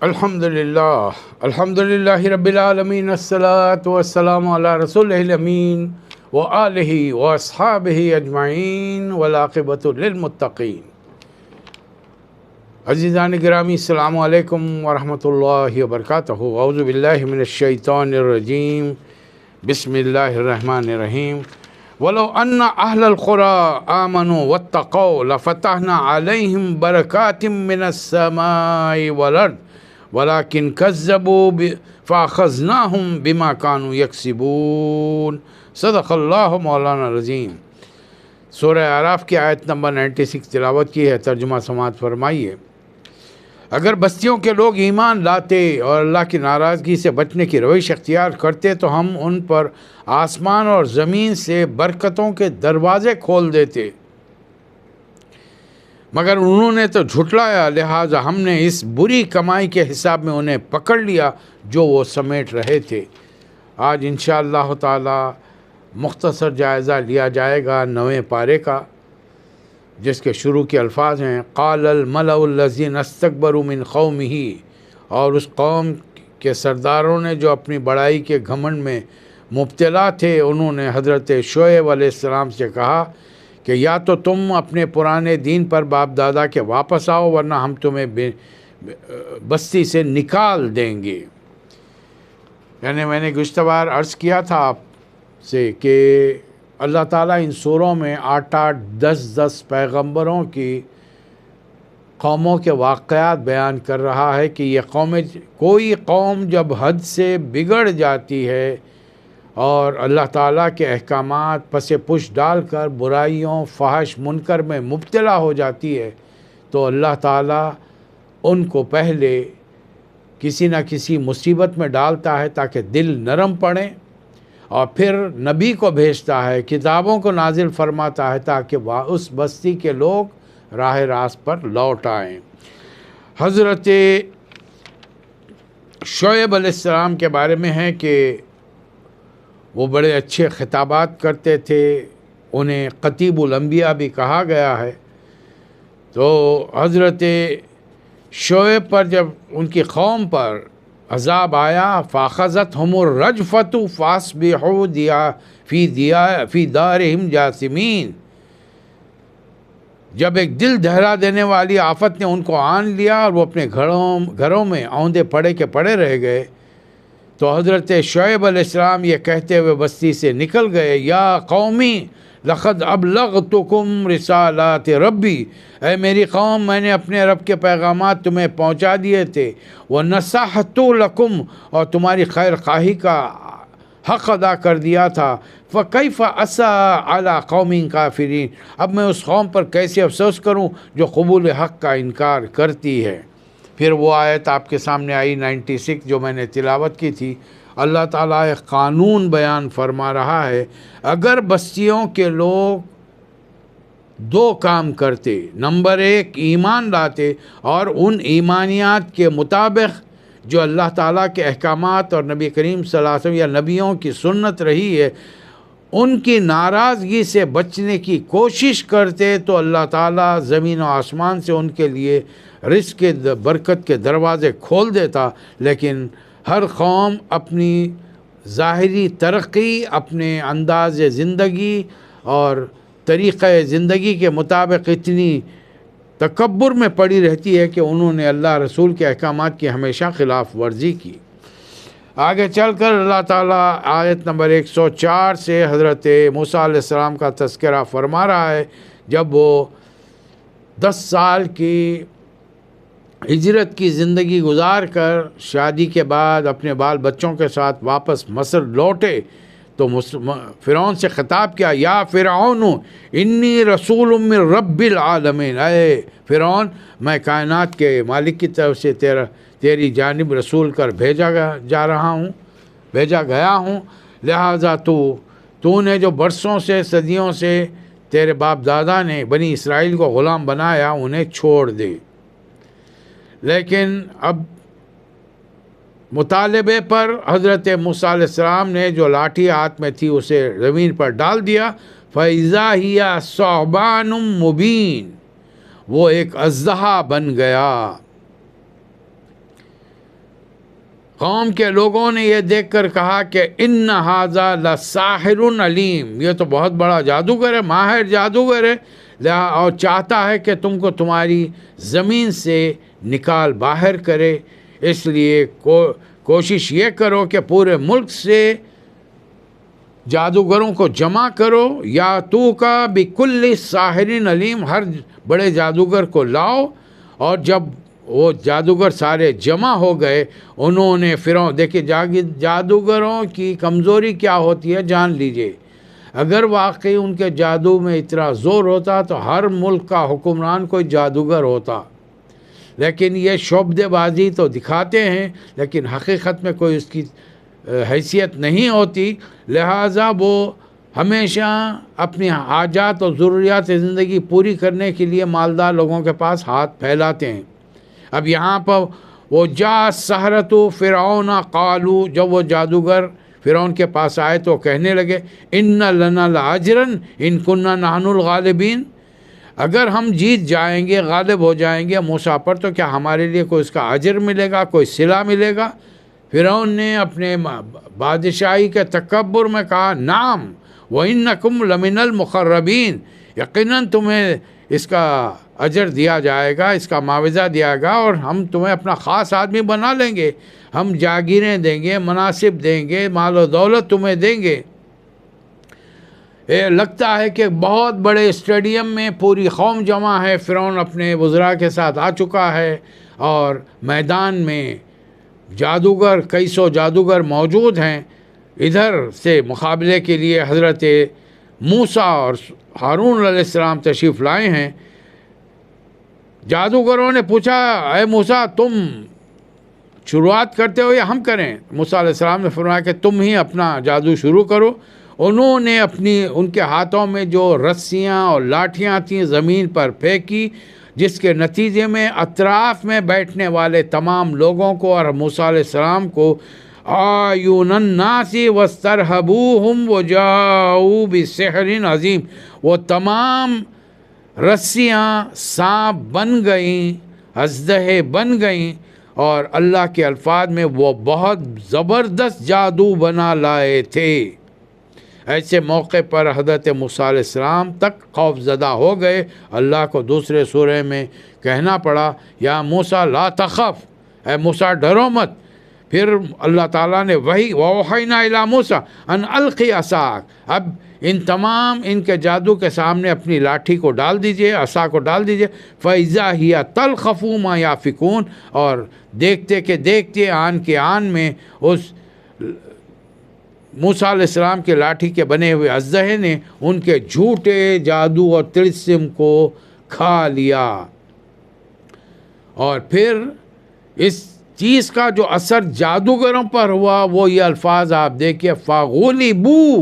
الحمدللہ رب العالمین، الصلاۃ والسلام علی رسولہ الامین وآلہ واصحابہ اجمعین والعاقبۃ للمتقین۔ عزیزان گرامی، السلام علیکم ورحمۃ اللہ وبرکاتہ۔ اعوذ باللہ من الشیطان الرجیم، بسم اللہ الرحمن الرحیم۔ وَلَوْ أَنَّ أَهْلَ الْقُرَىٰ آمَنُوا وَاتَّقَوْا لَفَتَحْنَا عَلَيْهِمْ بَرَكَاتٍ مِّنَ السَّمَاءِ وَالْأَرْضِ وَلَٰكِنْ كَذَّبُوا فَأَخَذْنَاهُمْ بِمَا كَانُوا يَكْسِبُونَ۔ صدق اللہ مولانا العظیم۔ سورہ اعراف کی آیت نمبر 96 تلاوت کی ہے، ترجمہ سماعت فرمائیے۔ اگر بستیوں کے لوگ ایمان لاتے اور اللہ کی ناراضگی سے بچنے کی روش اختیار کرتے تو ہم ان پر آسمان اور زمین سے برکتوں کے دروازے کھول دیتے، مگر انہوں نے تو جھٹلایا، لہٰذا ہم نے اس بری کمائی کے حساب میں انہیں پکڑ لیا جو وہ سمیٹ رہے تھے۔ آج انشاءاللہ تعالی مختصر جائزہ لیا جائے گا 9ویں پارے کا، جس کے شروع کے الفاظ ہیں قال الملأ الذین استکبروا من قومہ، اور اس قوم کے سرداروں نے جو اپنی بڑائی کے گھمنڈ میں مبتلا تھے، انہوں نے حضرت شعیب علیہ السلام سے کہا کہ یا تو تم اپنے پرانے دین پر باپ دادا کے واپس آؤ، ورنہ ہم تمہیں بستی سے نکال دیں گے۔ یعنی میں نے گزشتہ بار عرض کیا تھا آپ سے کہ اللہ تعالیٰ ان سوروں میں 8 10 پیغمبروں کی قوموں کے واقعات بیان کر رہا ہے کہ یہ کوئی قوم جب حد سے بگڑ جاتی ہے اور اللہ تعالیٰ کے احکامات پس پش ڈال کر برائیوں، فحش، منکر میں مبتلا ہو جاتی ہے، تو اللہ تعالیٰ ان کو پہلے کسی نہ کسی مصیبت میں ڈالتا ہے تاکہ دل نرم پڑے، اور پھر نبی کو بھیجتا ہے، کتابوں کو نازل فرماتا ہے تاکہ اس بستی کے لوگ راہ راست پر لوٹ آئیں۔ حضرت شعیب علیہ السلام کے بارے میں ہے کہ وہ بڑے اچھے خطابات کرتے تھے، انہیں خطیب الانبیاء بھی کہا گیا ہے۔ تو حضرت شعیب پر جب ان کی قوم پر عذاب آیا، فَأَخَذَتْهُمُ الرَّجْفَةُ فَأَصْبَحُوا فِي دَارِهِمْ جَاثِمِينَ، جب ایک دل دہلا دینے والی آفت نے ان کو آن لیا اور وہ اپنے گھروں میں اوندے پڑے کے پڑے رہ گئے، تو حضرت شعیب علیہ السلام یہ کہتے ہوئے بستی سے نکل گئے، یا قومی لقد ابلغتکم رسالات ربی، اے میری قوم، میں نے اپنے رب کے پیغامات تمہیں پہنچا دیے تھے، وَنَصَحْتُ لَكُمْ، اور تمہاری خیر خواہی کا حق ادا کر دیا تھا، فَكَيْفَ أَسَىٰ عَلَىٰ قَوْمٍ كَافِرِينَ، اب میں اس قوم پر کیسے افسوس کروں جو قبول حق کا انکار کرتی ہے۔ پھر وہ آیت آپ کے سامنے آئی 96 جو میں نے تلاوت کی تھی۔ اللہ تعالیٰ ایک قانون بیان فرما رہا ہے، اگر بستیوں کے لوگ 2 کام کرتے، نمبر 1 ایمان لاتے اور ان ایمانیات کے مطابق جو اللہ تعالیٰ کے احکامات اور نبی کریم صلی اللہ علیہ وسلم یا نبیوں کی سنت رہی ہے، ان کی ناراضگی سے بچنے کی کوشش کرتے، تو اللہ تعالیٰ زمین و آسمان سے ان کے لیے رزق کے برکت کے دروازے کھول دیتا۔ لیکن ہر قوم اپنی ظاہری ترقی، اپنے انداز زندگی اور طریقہ زندگی کے مطابق اتنی تکبر میں پڑی رہتی ہے کہ انہوں نے اللہ رسول کے احکامات کی ہمیشہ خلاف ورزی کی۔ آگے چل کر اللہ تعالیٰ آیت نمبر 104 سے حضرت موسیٰ علیہ السلام کا تذکرہ فرما رہا ہے، جب وہ 10 سال کی ہجرت کی زندگی گزار کر شادی کے بعد اپنے بال بچوں کے ساتھ واپس مصر لوٹے تو فرعون سے خطاب کیا، یا فرعون انی رسول من رب العالمین، اے فرعون، میں کائنات کے مالک کی طرف سے تیری جانب رسول کر بھیجا گیا ہوں، لہٰذا تو نے جو برسوں سے صدیوں سے تیرے باپ دادا نے بنی اسرائیل کو غلام بنایا، انہیں چھوڑ دے۔ لیکن اب مطالبے پر حضرت موسیٰ علیہ السلام نے جو لاٹھی ہاتھ میں تھی اسے زمین پر ڈال دیا، فَإِذَا هِيَ ثُعْبَانٌ مُبِينٌ، وہ ایک اژدہا بن گیا۔ قوم کے لوگوں نے یہ دیکھ کر کہا کہ ان ھذا لساحر علیم، یہ تو بہت بڑا جادوگر ہے، ماہر جادوگر ہے، اور چاہتا ہے کہ تم کو تمہاری زمین سے نکال باہر کرے، اس لیے کوشش یہ کرو کہ پورے ملک سے جادوگروں کو جمع کرو، یا تو کا بکل ساحر علیم، ہر بڑے جادوگر کو لاؤ۔ اور جب وہ جادوگر سارے جمع ہو گئے، انہوں نے فرعون، دیکھیے جادوگروں کی کمزوری کیا ہوتی ہے جان لیجئے، اگر واقعی ان کے جادو میں اتنا زور ہوتا تو ہر ملک کا حکمران کوئی جادوگر ہوتا، لیکن یہ شعبدے بازی تو دکھاتے ہیں لیکن حقیقت میں کوئی اس کی حیثیت نہیں ہوتی، لہٰذا وہ ہمیشہ اپنی حاجات اور ضروریات زندگی پوری کرنے کے لیے مالدار لوگوں کے پاس ہاتھ پھیلاتے ہیں۔ اب یہاں پر وہ جا سحرۃ فرعون قالو، جب وہ جادوگر فرعون کے پاس آئے تو کہنے لگے ان لنا لاجرا ان کننا نحن الغالبین، اگر ہم جیت جائیں گے، غالب ہو جائیں گے موسیٰ پر، تو کیا ہمارے لیے کوئی اس کا اجر ملے گا، کوئی صلہ ملے گا؟ فرعون نے اپنے بادشاہی کے تکبر میں کہا نعم وَإِنَّكُمْ لَمِنَ الْمُقَرَّبِينَ، یقیناً تمہیں اس کا اجر دیا جائے گا، اس کا معاوضہ دیا گا، اور ہم تمہیں اپنا خاص آدمی بنا لیں گے، ہم جاگیریں دیں گے، مناصب دیں گے، مال و دولت تمہیں دیں گے۔ لگتا ہے کہ بہت بڑے اسٹیڈیم میں پوری قوم جمع ہے، فرعون اپنے وزراء کے ساتھ آ چکا ہے، اور میدان میں جادوگر، کئی سو جادوگر موجود ہیں۔ ادھر سے مقابلے کے لیے حضرت موسیٰ اور ہارون علیہ السلام تشریف لائے ہیں۔ جادوگروں نے پوچھا اے موسیٰ تم شروعات کرتے ہو یا ہم کریں؟ موسیٰ علیہ السلام نے فرمایا کہ تم ہی اپنا جادو شروع کرو۔ انہوں نے ان کے ہاتھوں میں جو رسیاں اور لاٹھیاں تھیں زمین پر پھینکی، جس کے نتیجے میں اطراف میں بیٹھنے والے تمام لوگوں کو اور موسیٰ علیہ السلام کو اعین الناس واسترہبوہم وجاؤوا بسحر عظیم، وہ تمام رسیاں سانپ بن گئیں، اژدہے بن گئیں، اور اللہ کے الفاظ میں وہ بہت زبردست جادو بنا لائے تھے۔ ایسے موقع پر حضرت موسیٰ علیہ السلام تک خوف زدہ ہو گئے، اللہ کو دوسرے سورہ میں کہنا پڑا یا موسیٰ لا تخف، اے موسیٰ ڈرو مت۔ پھر اللہ تعالیٰ نے وحی وَأَوْحَيْنَا إِلَىٰ مُوسَىٰ أَنْ أَلْقِ عَصَاكَ، اب ان کے جادو کے سامنے اپنی لاٹھی کو ڈال دیجئے، عصا کو ڈال دیجئے، فَإِذَا هِيَ تَلْقَفُ مَا يَأْفِكُونَ، اور دیکھتے کہ دیکھتے آن کے آن میں اس موسیٰ علیہ السلام کے لاٹھی کے بنے ہوئے اژدہے نے ان کے جھوٹے جادو اور طلسم کو کھا لیا۔ اور پھر اس چیز کا جو اثر جادوگروں پر ہوا وہ یہ الفاظ آپ دیکھیے فَغُلِبُوا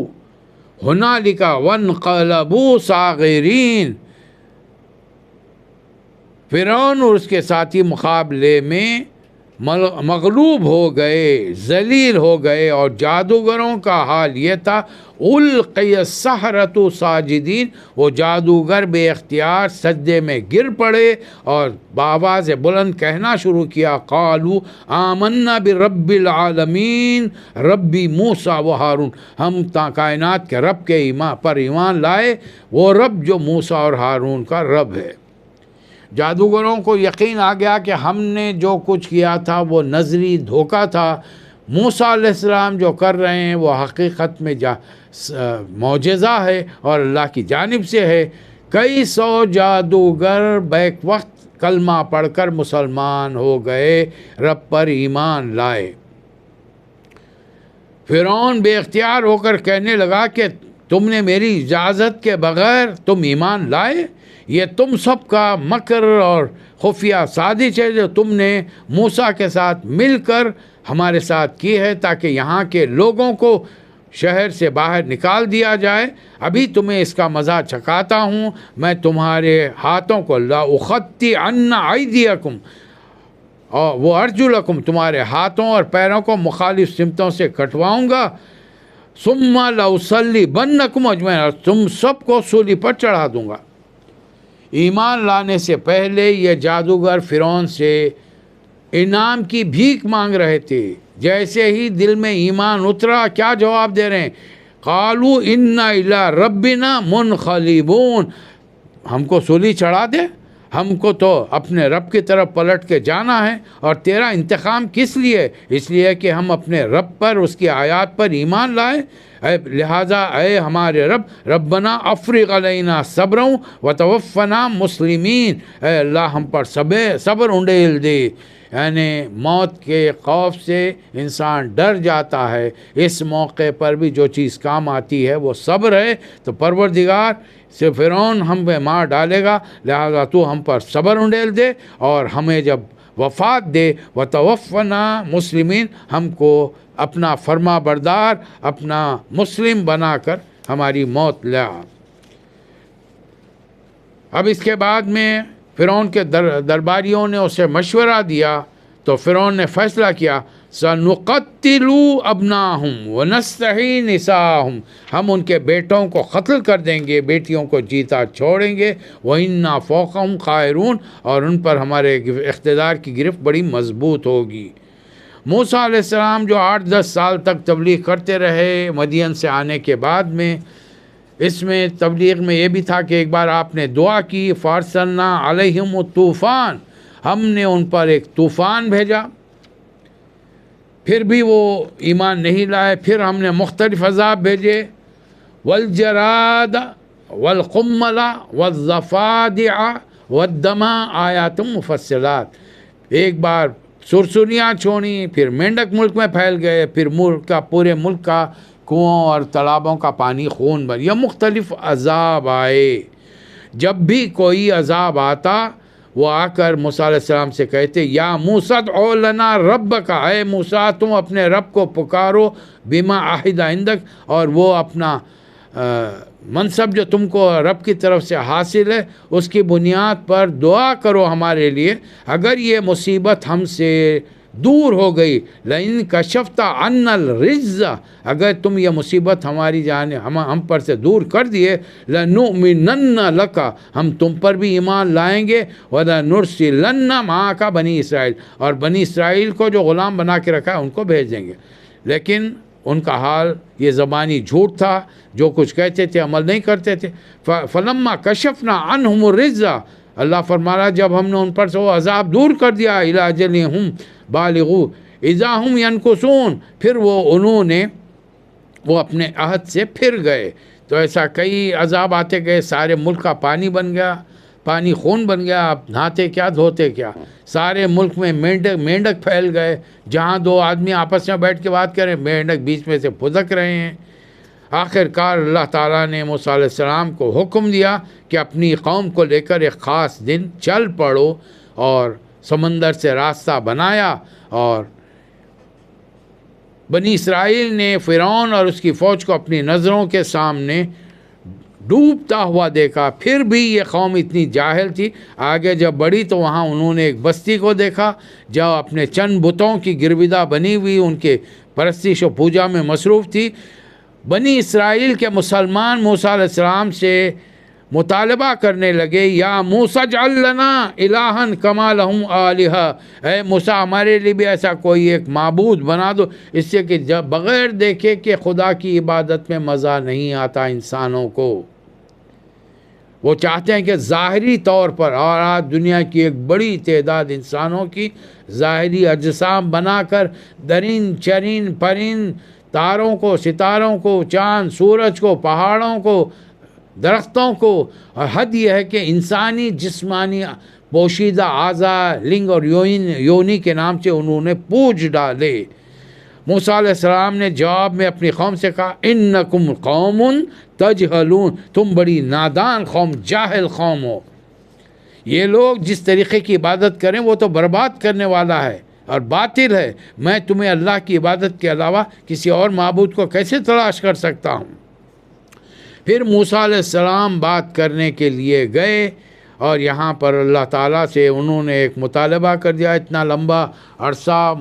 هُنَالِكَ وَانقَلَبُوا صَاغِرِينَ، فرعون اور اس کے ساتھی مقابلے میں مغلوب ہو گئے، ذلیل ہو گئے، اور جادوگروں کا حال یہ تھا القی السحرۃ ساجدین، وہ جادوگر بے اختیار سجدے میں گر پڑے اور بآواز بلند کہنا شروع کیا قالوا آمنا برب العالمین ربی موسیٰ و ہارون، ہم کائنات کے رب کے پر ایمان لائے، وہ رب جو موسیٰ اور ہارون کا رب ہے۔ جادوگروں کو یقین آ گیا کہ ہم نے جو کچھ کیا تھا وہ نظری دھوکہ تھا، موسیٰ علیہ السلام جو کر رہے ہیں وہ حقیقت میں معجزہ ہے اور اللہ کی جانب سے ہے۔ کئی سو جادوگر بیک وقت کلمہ پڑھ کر مسلمان ہو گئے، رب پر ایمان لائے۔ فرعون بے اختیار ہو کر کہنے لگا کہ تم نے میری اجازت کے بغیر تم ایمان لائے؟ یہ تم سب کا مکر اور خفیہ سازش ہے جو تم نے موسیٰ کے ساتھ مل کر ہمارے ساتھ کی ہے تاکہ یہاں کے لوگوں کو شہر سے باہر نکال دیا جائے۔ ابھی تمہیں اس کا مزہ چکھاتا ہوں، میں تمہارے ہاتھوں کو لأُقَطِّعَنَّ أَيْدِيَكُمْ اور وَأَرْجُلَكُمْ، تمہارے ہاتھوں اور پیروں کو مخالف سمتوں سے کٹواؤں گا، ثُمَّ لَأُصَلِّبَنَّكُمْ أَجْمَعِينَ، تم سب کو سولی پر چڑھا دوں گا۔ ایمان لانے سے پہلے یہ جادوگر فرعون سے انعام کی بھیک مانگ رہے تھے، جیسے ہی دل میں ایمان اترا کیا جواب دے رہے ہیں؟ قالوا انا الی ربنا منقلبون، ہم کو سولی چڑھا دے، ہم کو تو اپنے رب کی طرف پلٹ کے جانا ہے، اور تیرا انتقام کس لیے؟ اس لیے کہ ہم اپنے رب پر، اس کی آیات پر ایمان لائے، لہٰذا اے ہمارے رب، ربنا افرغ علینا صبرا وتوفنا مسلمین، اے اللہ ہم پر صبر انڈیل دے۔ یعنی موت کے خوف سے انسان ڈر جاتا ہے، اس موقع پر بھی جو چیز کام آتی ہے وہ صبر ہے۔ تو پروردگار سے فرعون ہم پہ مار ڈالے گا، لہذا تو ہم پر صبر انڈیل دے، اور ہمیں جب وفات دے، وتوفنا مسلمین، ہم کو اپنا فرما بردار، اپنا مسلم بنا کر ہماری موت لیا۔ اب اس کے بعد میں فرعون کے درباریوں نے اسے مشورہ دیا، تو فرعون نے فیصلہ کیا، سَنُقَتِّلُ أَبْنَاهُمْ وَنَسْتَحْيِي نِسَاءَهُمْ، ہم ان کے بیٹوں کو قتل کر دیں گے، بیٹیوں کو جیتا چھوڑیں گے، وَإِنَّا فَوْقَهُمْ قَاهِرُونَ، اور ان پر ہمارے اقتدار کی گرفت بڑی مضبوط ہوگی۔ موسیٰ علیہ السلام جو 8-10 سال تک تبلیغ کرتے رہے مدین سے آنے کے بعد میں، اس میں تبلیغ میں یہ بھی تھا کہ ایک بار آپ نے دعا کی، فارسلنا علیہم الطوفان، ہم نے ان پر ایک طوفان بھیجا، پھر بھی وہ ایمان نہیں لائے، پھر ہم نے مختلف عذاب بھیجے، والجراد والقمل والضفادع والدم آیات مفصلات، ایک بار سرسریاں چھوڑی، پھر مینڈک ملک میں پھیل گئے، پھر پورے ملک کا کنووں اور تالابوں کا پانی خون بن، یہ مختلف عذاب آئے۔ جب بھی کوئی عذاب آتا وہ آ کر موسیٰ علیہ السلام سے کہتے، یا موسیٰ ادع لنا ربک، اے موسیٰ تم اپنے رب کو پکارو، بما عہد عندک، اور وہ اپنا منصب جو تم کو رب کی طرف سے حاصل ہے اس کی بنیاد پر دعا کرو ہمارے لیے، اگر یہ مصیبت ہم سے دور ہو گئی، لئن کشفت عنا الرجز، اگر تم یہ مصیبت ہماری ہم پر سے دور کر دیے، لنؤمنن لک، ہم تم پر بھی ایمان لائیں گے، ولنرسلن معک بنی اسرائیل، اور بنی اسرائیل کو جو غلام بنا کے رکھا ہے ان کو بھیج دیں گے۔ لیکن ان کا حال یہ زبانی جھوٹ تھا، جو کچھ کہتے تھے عمل نہیں کرتے تھے۔ فلما کشفنا عنہم الرجز، اللہ فرما رہا جب ہم نے ان پر سے وہ عذاب دور کر دیا، الی اجلہم بالغوا اذا ہم ینکثون، پھر انہوں نے اپنے عہد سے پھر گئے۔ تو ایسا کئی عذاب آتے گئے، سارے ملک کا پانی بن گیا، پانی خون بن گیا، آپ نہاتے کیا دھوتے کیا، سارے ملک میں مینڈک پھیل گئے، جہاں دو آدمی آپس میں بیٹھ کے بات کریں مینڈک بیچ میں سے پھدک رہے ہیں۔ آخر کار اللہ تعالیٰ نے موسیٰ علیہ السلام کو حکم دیا کہ اپنی قوم کو لے کر ایک خاص دن چل پڑو، اور سمندر سے راستہ بنایا، اور بنی اسرائیل نے فرعون اور اس کی فوج کو اپنی نظروں کے سامنے ڈوبتا ہوا دیکھا۔ پھر بھی یہ قوم اتنی جاہل تھی، آگے جب بڑھی تو وہاں انہوں نے ایک بستی کو دیکھا جو اپنے چند بتوں کی گرویدہ بنی ہوئی ان کے پرستش و پوجا میں مصروف تھی۔ بنی اسرائیل کے مسلمان موسیٰ علیہ السلام سے مطالبہ کرنے لگے، یا موسیٰ اجعل لنا الہا کما لہم آلہہ، اے موسیٰ ہمارے لیے بھی ایسا کوئی ایک معبود بنا دو، اس سے کہ جب بغیر دیکھے کہ خدا کی عبادت میں مزہ نہیں آتا انسانوں کو۔ وہ چاہتے ہیں کہ ظاہری طور پر، اور آج دنیا کی ایک بڑی تعداد انسانوں کی ظاہری اجسام بنا کر درین چرین پرند، تاروں کو، ستاروں کو، چاند سورج کو، پہاڑوں کو، درختوں کو، اور حد یہ ہے کہ انسانی جسمانی پوشیدہ اعضاء لنگ اور یونی کے نام سے انہوں نے پوج ڈالے۔ موسیٰ علیہ السلام نے جواب میں اپنی قوم سے کہا، انکم قوم تجہلون، تم بڑی نادان قوم، جاہل قوم ہو۔ یہ لوگ جس طریقے کی عبادت کریں وہ تو برباد کرنے والا ہے اور باطل ہے، میں تمہیں اللہ کی عبادت کے علاوہ کسی اور معبود کو کیسے تلاش کر سکتا ہوں۔ پھر موسیٰ علیہ السلام بات کرنے کے لیے گئے، اور یہاں پر اللہ تعالیٰ سے انہوں نے ایک مطالبہ کر دیا، اتنا لمبا عرصہ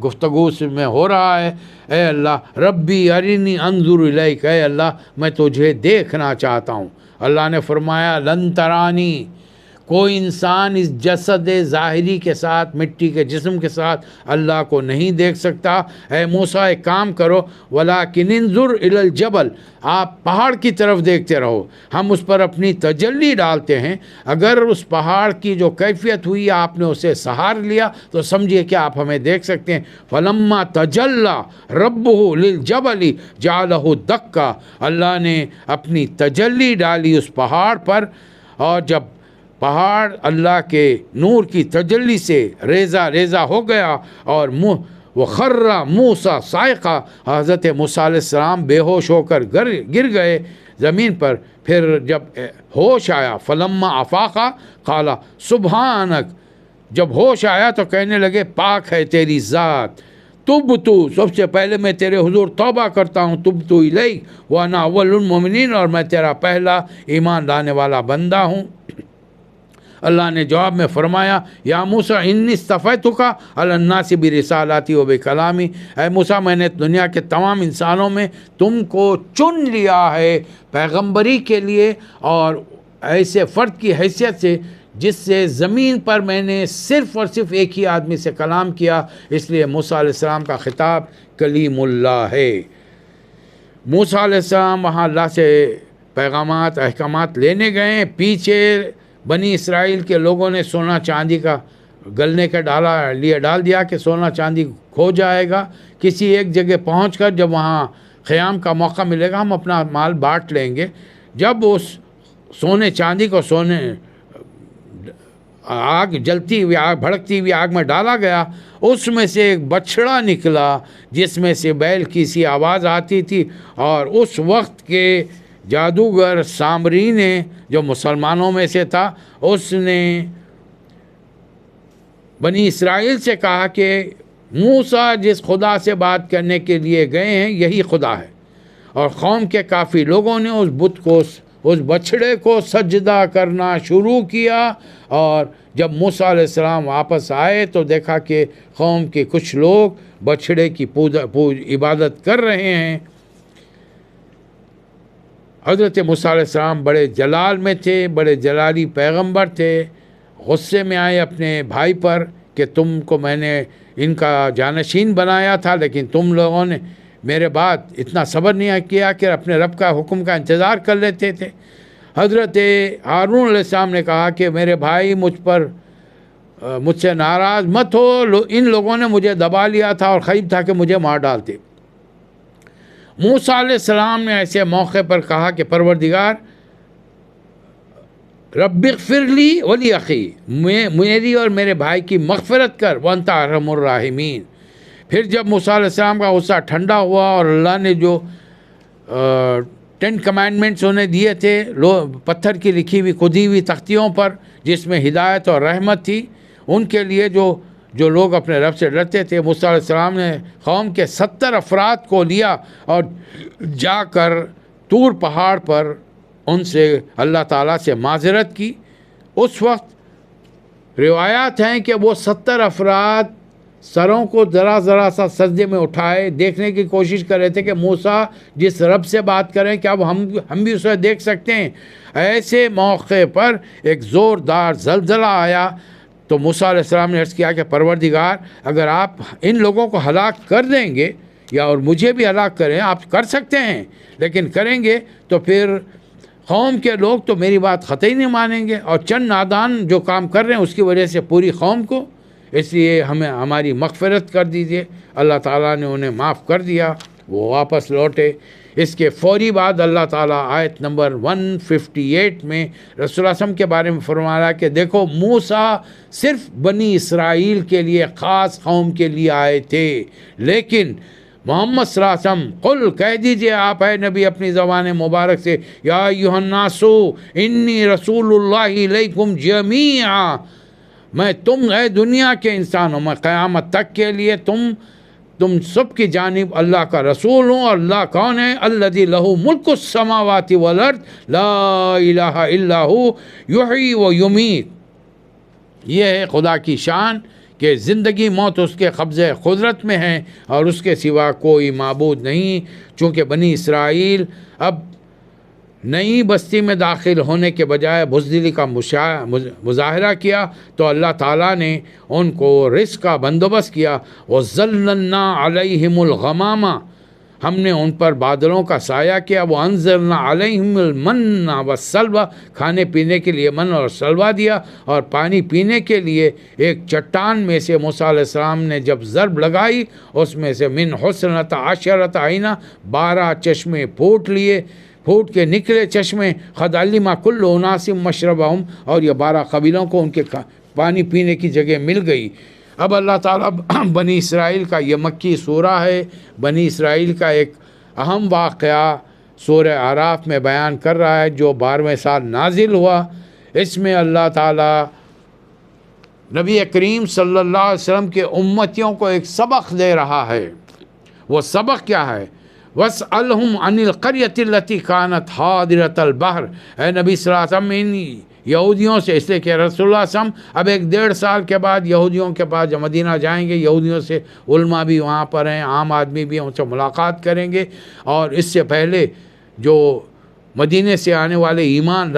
گفتگو میں ہو رہا ہے، اے اللہ ربی ارنی انظر الیک، اے اللہ میں تجھے دیکھنا چاہتا ہوں۔ اللہ نے فرمایا لن ترانی، کوئی انسان اس جسد ظاہری کے ساتھ، مٹی کے جسم کے ساتھ اللہ کو نہیں دیکھ سکتا۔ اے موسیٰ ایک کام کرو، وَلَٰكِنِ انظُرْ إِلَى الْجَبَلِ، آپ پہاڑ کی طرف دیکھتے رہو، ہم اس پر اپنی تجلی ڈالتے ہیں۔ اگر اس پہاڑ کی جو کیفیت ہوئی آپ نے اسے سہار لیا تو سمجھیے کہ آپ ہمیں دیکھ سکتے ہیں۔ فَلَمَّا تَجَلَّى رَبُّهُ لِلْجَبَلِ جَعَلَهُ دَكَّا، اللہ نے اپنی تجلی ڈالی اس پہاڑ پر، اور جب پہاڑ اللہ کے نور کی تجلی سے ریزہ ریزہ ہو گیا اور وَخَرَّ مُوسَىٰ صَاعِقًا، حضرت موسیٰ علیہ السلام بے ہوش ہو کر گر گئے زمین پر۔ پھر جب ہوش آیا، فَلَمَّا أَفَاقَ قَالَ سُبْحَانَكَ، جب ہوش آیا تو کہنے لگے پاک ہے تیری ذات، تُبْتُ، سب سے پہلے میں تیرے حضور توبہ کرتا ہوں، تُبْتُ إِلَيْكَ وَأَنَا أَوَّلُ الْمُؤْمِنِينَ، اور میں تیرا پہلا ایمان لانے والا بندہ ہوں۔ اللہ نے جواب میں فرمایا، یا موسیٰ انی اصطفیتک علی الناس برسالاتی و بکلامی، اے موسیٰ میں نے دنیا کے تمام انسانوں میں تم کو چن لیا ہے پیغمبری کے لیے، اور ایسے فرد کی حیثیت سے جس سے زمین پر میں نے صرف اور صرف ایک ہی آدمی سے کلام کیا، اس لیے موسیٰ علیہ السلام کا خطاب کلیم اللہ ہے۔ موسیٰ علیہ السلام وہاں اللہ سے پیغامات احکامات لینے گئے، پیچھے بنی اسرائیل کے لوگوں نے سونا چاندی کا گلنے کا ڈال دیا کہ سونا چاندی کھو جائے گا، کسی ایک جگہ پہنچ کر جب وہاں قیام کا موقع ملے گا ہم اپنا مال بانٹ لیں گے۔ جب اس سونے چاندی کو آگ جلتی ہوئی آگ بھڑکتی ہوئی آگ میں ڈالا گیا، اس میں سے ایک بچڑا نکلا جس میں سے بیل کی سی آواز آتی تھی، اور اس وقت کے جادوگر سامری نے جو مسلمانوں میں سے تھا، اس نے بنی اسرائیل سے کہا کہ موسیٰ جس خدا سے بات کرنے کے لیے گئے ہیں یہی خدا ہے، اور قوم کے کافی لوگوں نے اس بت کو، اس بچڑے کو سجدہ کرنا شروع کیا، اور جب موسیٰ علیہ السلام واپس آئے تو دیکھا کہ قوم کے کچھ لوگ بچڑے کی عبادت کر رہے ہیں۔ حضرت موسیٰ علیہ السلام بڑے جلال میں تھے، بڑے جلالی پیغمبر تھے، غصے میں آئے اپنے بھائی پر کہ تم کو میں نے ان کا جانشین بنایا تھا، لیکن تم لوگوں نے میرے بعد اتنا صبر نہیں کیا کہ اپنے رب کا حکم کا انتظار کر لیتے تھے۔ حضرت ہارون علیہ السلام نے کہا کہ میرے بھائی مجھ سے ناراض مت ہو، ان لوگوں نے مجھے دبا لیا تھا اور خیب تھا کہ مجھے مار ڈالتے۔ موسیٰ علیہ السلام نے ایسے موقع پر کہا کہ پروردگار رب اغفر لی ولی اخی، میری اور میرے بھائی کی مغفرت کر، وانت ارحم الراحمین۔ پھر جب موسیٰ علیہ السلام کا غصہ ٹھنڈا ہوا اور اللہ نے جو 10 کمانڈمنٹس انہیں دیے تھے پتھر کی لکھی ہوئی کھدی ہوئی تختیوں پر جس میں ہدایت اور رحمت تھی، ان کے لیے جو لوگ اپنے رب سے ڈرتے تھے، موسیٰ علیہ السلام نے قوم کے 70 افراد کو لیا اور جا کر طور پہاڑ پر ان سے اللہ تعالیٰ سے معذرت کی۔ اس وقت روایات ہیں کہ وہ 70 افراد سروں کو ذرا سا سجدے میں اٹھائے، دیکھنے کی کوشش کر رہے تھے کہ موسیٰ جس رب سے بات کریں کیا اب ہم بھی اسے دیکھ سکتے ہیں۔ ایسے موقع پر ایک زوردار زلزلہ آیا تو موسیٰ علیہ السلام نے عرض کیا کہ پروردگار اگر آپ ان لوگوں کو ہلاک کر دیں گے یا اور مجھے بھی ہلاک کریں، آپ کر سکتے ہیں، لیکن کریں گے تو پھر قوم کے لوگ تو میری بات قطعی نہیں مانیں گے، اور چند نادان جو کام کر رہے ہیں اس کی وجہ سے پوری قوم کو، اس لیے ہماری مغفرت کر دیجیے۔ اللہ تعالیٰ نے انہیں معاف کر دیا، وہ واپس لوٹے۔ اس کے فوری بعد اللہ تعالیٰ آیت نمبر 158 میں رسول اللہ صلی اللہ علیہ وسلم کے بارے میں فرما رہا ہے کہ دیکھو موسیٰ صرف بنی اسرائیل کے لیے، خاص قوم کے لیے آئے تھے، لیکن محمد صلی اللہ علیہ وسلم قل کہہ دیجئے آپ اے نبی اپنی زبان مبارک سے، یا ایھا الناس انی رسول اللہ الیکم جمیعا، میں تم اے دنیا کے انسانوں میں قیامت تک کے لیے تم سب کی جانب اللہ کا رسول ہوں۔ اور اللہ کون ہے؟ الذی لہ ملک السماوات والارض لا الہ الا ہو یحیی و یمیت۔ یہ ہے خدا کی شان کہ زندگی موت اس کے قبضے قدرت میں ہے اور اس کے سوا کوئی معبود نہیں۔ چونکہ بنی اسرائیل اب نئی بستی میں داخل ہونے کے بجائے بزدلی کا مظاہرہ کیا تو اللہ تعالیٰ نے ان کو رزق کا بندوبست کیا. وَظَلَّلْنَا عَلَيْهِمُ الْغَمَامَ، ہم نے ان پر بادلوں کا سایہ کیا. وَأَنزَلْنَا عَلَيْهِمُ الْمَنَّ وَالسَّلْوَىٰ، کھانے پینے کے لیے من اور سلوہ دیا. اور پانی پینے کے لیے ایک چٹان میں سے موسیٰ علیہ السلام نے جب ضرب لگائی، اس میں سے من حسنۃ عشرۃ عینہ، 12 چشمے پھوٹ کے نکلے چشمے. قد علم کل اناس مشربہم، اور یہ 12 قبیلوں کو ان کے پانی پینے کی جگہ مل گئی. اب اللہ تعالیٰ بنی اسرائیل کا، یہ مکی سورہ ہے، بنی اسرائیل کا ایک اہم واقعہ سورہ اعراف میں بیان کر رہا ہے جو 12ویں سال نازل ہوا. اس میں اللہ تعالیٰ نبی کریم صلی اللہ علیہ وسلم کے امتیوں کو ایک سبق دے رہا ہے. وہ سبق کیا ہے؟ وَاسْأَلْهُمْ عَنِ الْقَرْيَةِ الَّتِي كَانَتْ حَاضِرَةَ الْبَحْرِ، اے نبی صلی اللہ علیہ وسلم ان یہودیوں سے، اس لیے کہ رسول اللہ صلی اللہ علیہ وسلم اب 1.5 سال کے بعد یہودیوں کے پاس جب مدینہ جائیں گے، یہودیوں سے علماء بھی وہاں پر ہیں، عام آدمی بھی ان سے ملاقات کریں گے. اور اس سے پہلے جو مدینے سے آنے والے ایمان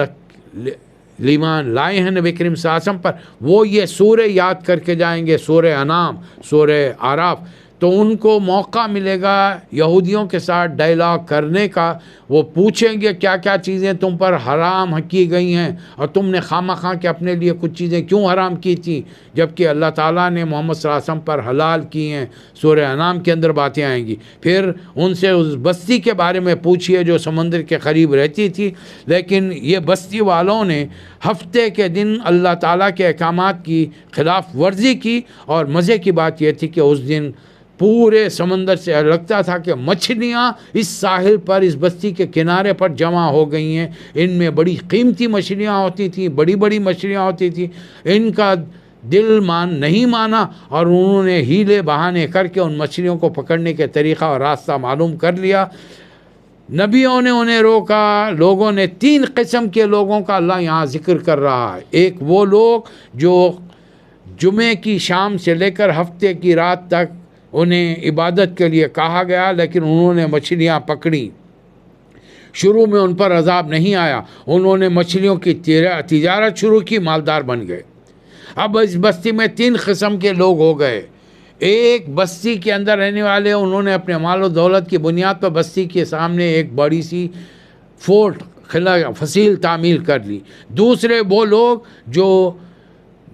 لائے ہیں نبی کریم صلی اللہ علیہ وسلم پر، وہ یہ سورہ یاد کر کے جائیں گے، سورہ انعام، سورہ اعراف. تو ان کو موقع ملے گا یہودیوں کے ساتھ ڈائلاگ کرنے کا. وہ پوچھیں گے کیا کیا چیزیں تم پر حرام کی گئی ہیں، اور تم نے خواہ کے اپنے لیے کچھ چیزیں کیوں حرام کی تھیں جبکہ اللہ تعالیٰ نے محمد صلی اللہ علیہ وسلم پر حلال کی ہیں. سورہ انعام کے اندر باتیں آئیں گی. پھر ان سے اس بستی کے بارے میں پوچھیے جو سمندر کے قریب رہتی تھی، لیکن یہ بستی والوں نے ہفتے کے دن اللہ تعالیٰ کے احکامات کی خلاف ورزی کی. اور مزے کی بات یہ تھی کہ اس دن پورے سمندر سے لگتا تھا کہ مچھلیاں اس ساحل پر، اس بستی کے کنارے پر جمع ہو گئی ہیں. ان میں بڑی قیمتی مچھلیاں ہوتی تھیں، بڑی بڑی مچھلیاں ہوتی تھیں. ان کا دل نہیں مانا اور انہوں نے ہیلے بہانے کر کے ان مچھلیوں کو پکڑنے کے طریقہ اور راستہ معلوم کر لیا. نبیوں نے انہیں روکا. لوگوں نے 3 قسم کے لوگوں کا اللہ یہاں ذکر کر رہا ہے. ایک وہ لوگ جو جمعے کی شام سے لے کر ہفتے کی رات تک انہیں عبادت کے لیے کہا گیا، لیکن انہوں نے مچھلیاں پکڑیں. شروع میں ان پر عذاب نہیں آیا، انہوں نے مچھلیوں کی تجارت شروع کی، مالدار بن گئے. اب اس بستی میں 3 قسم کے لوگ ہو گئے. ایک بستی کے اندر رہنے والے، انہوں نے اپنے مال و دولت کی بنیاد پر بستی کے سامنے ایک بڑی سی فورٹ فصیل تعمیر کر لی. دوسرے وہ لوگ جو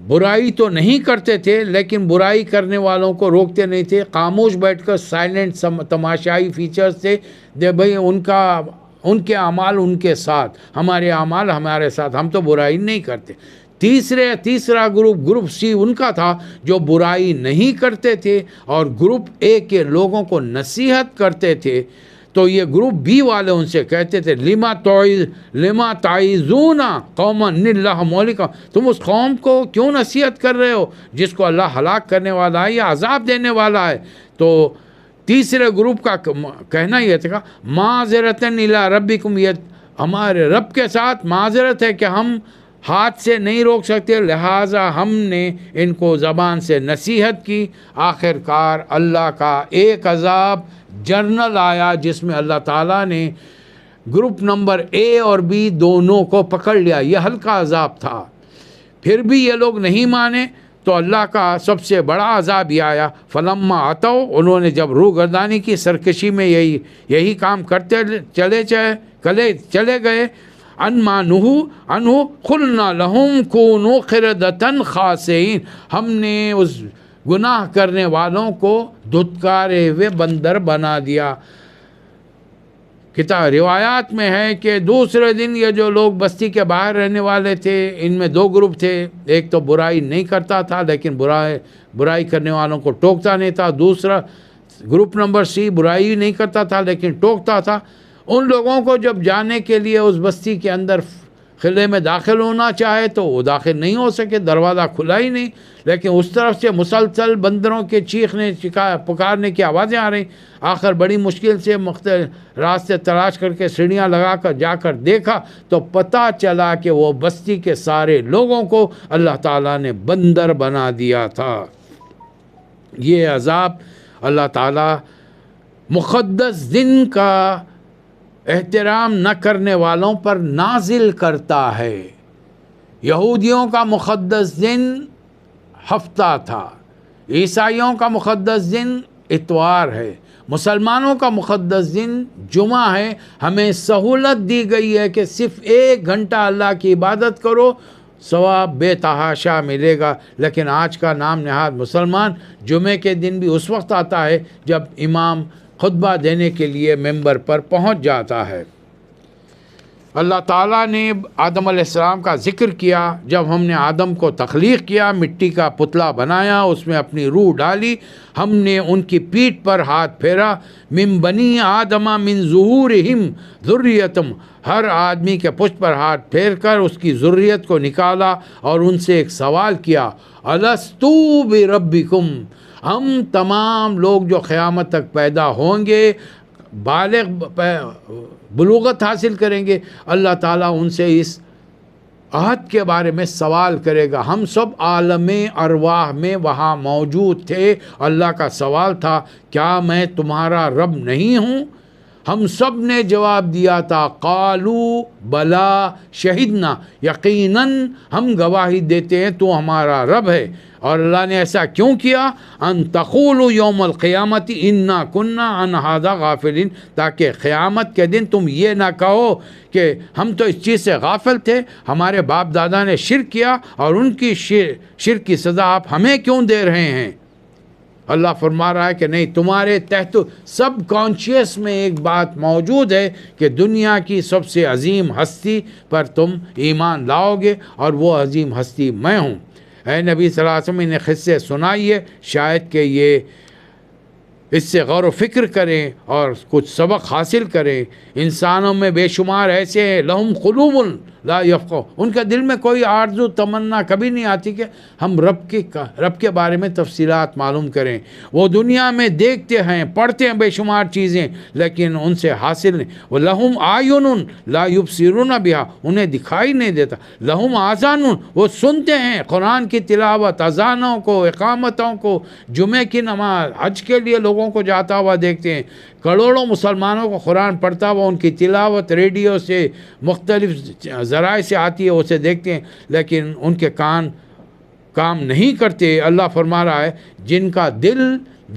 برائی تو نہیں کرتے تھے لیکن برائی کرنے والوں کو روکتے نہیں تھے، خاموش بیٹھ کر سائلنٹ تماشائی فیچرز تھے. بھئی ان کے اعمال ان کے ساتھ، ہمارے اعمال ہمارے ساتھ، ہم تو برائی نہیں کرتے. تیسرا گروپ سی ان کا تھا جو برائی نہیں کرتے تھے اور گروپ اے کے لوگوں کو نصیحت کرتے تھے. تو یہ گروپ بی والے ان سے کہتے تھے لما تعیذون قوما اللہ مہلکا، تم اس قوم کو کیوں نصیحت کر رہے ہو جس کو اللہ ہلاک کرنے والا ہے یا عذاب دینے والا ہے. تو تیسرے گروپ کا کہنا یہ تھا معذرتاً الی ربکم، یہ ہمارے رب کے ساتھ معذرت ہے کہ ہم ہاتھ سے نہیں روک سکتے، لہٰذا ہم نے ان کو زبان سے نصیحت کی. آخر کار اللہ کا ایک عذاب جنرل آیا جس میں اللہ تعالیٰ نے گروپ نمبر اے اور بی دونوں کو پکڑ لیا. یہ ہلکا عذاب تھا. پھر بھی یہ لوگ نہیں مانے تو اللہ کا سب سے بڑا عذاب یہ آیا. فلما اتوا، انہوں نے جب روگردانی کی، سرکشی میں یہی کام کرتے چلے گئے. انما نہوا عنہ قلنا لهم كونوا قردة خاسئین، ہم نے اس گناہ کرنے والوں کو دھتکارے ہوئے بندر بنا دیا. کتاب روایات میں ہے کہ دوسرے دن یہ جو لوگ بستی کے باہر رہنے والے تھے، ان میں 2 گروپ تھے. ایک تو برائی نہیں کرتا تھا لیکن برائی کرنے والوں کو ٹوکتا نہیں تھا. دوسرا گروپ نمبر سی برائی نہیں کرتا تھا لیکن ٹوکتا تھا. ان لوگوں کو جب جانے کے لیے اس بستی کے اندر قلعے میں داخل ہونا چاہے تو وہ داخل نہیں ہو سکے، دروازہ کھلا ہی نہیں. لیکن اس طرف سے مسلسل بندروں کے چیخنے پکارنے کی آوازیں آ رہی. آخر بڑی مشکل سے مختلف راستے تلاش کر کے سیڑھیاں لگا کر جا کر دیکھا تو پتہ چلا کہ وہ بستی کے سارے لوگوں کو اللہ تعالیٰ نے بندر بنا دیا تھا. یہ عذاب اللہ تعالیٰ مقدس دن کا احترام نہ کرنے والوں پر نازل کرتا ہے۔ یہودیوں کا مقدس دن ہفتہ تھا، عیسائیوں کا مقدس دن اتوار ہے، مسلمانوں کا مقدس دن جمعہ ہے۔ ہمیں سہولت دی گئی ہے کہ صرف 1 گھنٹہ اللہ کی عبادت کرو، ثواب بے تحاشا ملے گا۔ لیکن آج کا نام نہاد مسلمان جمعے کے دن بھی اس وقت آتا ہے جب امام خطبہ دینے کے لیے ممبر پر پہنچ جاتا ہے۔ اللہ تعالیٰ نے آدم علیہ السلام کا ذکر کیا۔ جب ہم نے آدم کو تخلیق کیا، مٹی کا پتلا بنایا، اس میں اپنی روح ڈالی، ہم نے ان کی پیٹھ پر ہاتھ پھیرا، من بنی آدم من ظہورہم ذریتہم، ہر آدمی کے پشت پر ہاتھ پھیر کر اس کی ذریت کو نکالا اور ان سے ایک سوال کیا، الستو بربکم، ہم تمام لوگ جو قیامت تک پیدا ہوں گے، بالغ بلوغت حاصل کریں گے، اللہ تعالیٰ ان سے اس عہد کے بارے میں سوال کرے گا۔ ہم سب عالم ارواح میں وہاں موجود تھے، اللہ کا سوال تھا، کیا میں تمہارا رب نہیں ہوں؟ ہم سب نے جواب دیا تھا، قالو بلا شہدنا، یقیناً ہم گواہی دیتے ہیں تو ہمارا رب ہے۔ اور اللہ نے ایسا کیوں کیا؟ ان تقولوا یوم القیامت انا کنا عن ھذا غافلین، تاکہ قیامت کے دن تم یہ نہ کہو کہ ہم تو اس چیز سے غافل تھے، ہمارے باپ دادا نے شرک کیا اور ان کی شرک کی سزا آپ ہمیں کیوں دے رہے ہیں؟ اللہ فرما رہا ہے کہ نہیں، تمہارے تحت سب کانشیس میں ایک بات موجود ہے کہ دنیا کی سب سے عظیم ہستی پر تم ایمان لاؤ گے، اور وہ عظیم ہستی میں ہوں۔ اے نبی صلی اللہ علیہ وسلم، انہیں قصے سنائیے، شاید کہ یہ اس سے غور و فکر کریں اور کچھ سبق حاصل کریں۔ انسانوں میں بے شمار ایسے ہیں، لہم قلوب لا یفقہون، ان کے دل میں کوئی آرزو تمنا کبھی نہیں آتی کہ ہم رب کے بارے میں تفصیلات معلوم کریں۔ وہ دنیا میں دیکھتے ہیں، پڑھتے ہیں بے شمار چیزیں، لیکن ان سے حاصل نہیں۔ وَلَهُمْ أَعْيُنٌ لَا يُبْصِرُونَ بِهَا، انہیں دکھائی نہیں دیتا۔ لَهُمْ آذانٌ، وہ سنتے ہیں قرآن کی تلاوت، اذانوں کو، اقامتوں کو، جمعے کی نماز، حج کے لیے لوگوں کو جاتا ہوا دیکھتے ہیں، کروڑوں مسلمانوں کو قرآن پڑھتا ہوا، ان کی تلاوت ریڈیو سے مختلف ذرائع سے آتی ہے، اسے دیکھتے ہیں، لیکن ان کے کان کام نہیں کرتے۔ اللہ فرما رہا ہے، جن کا دل،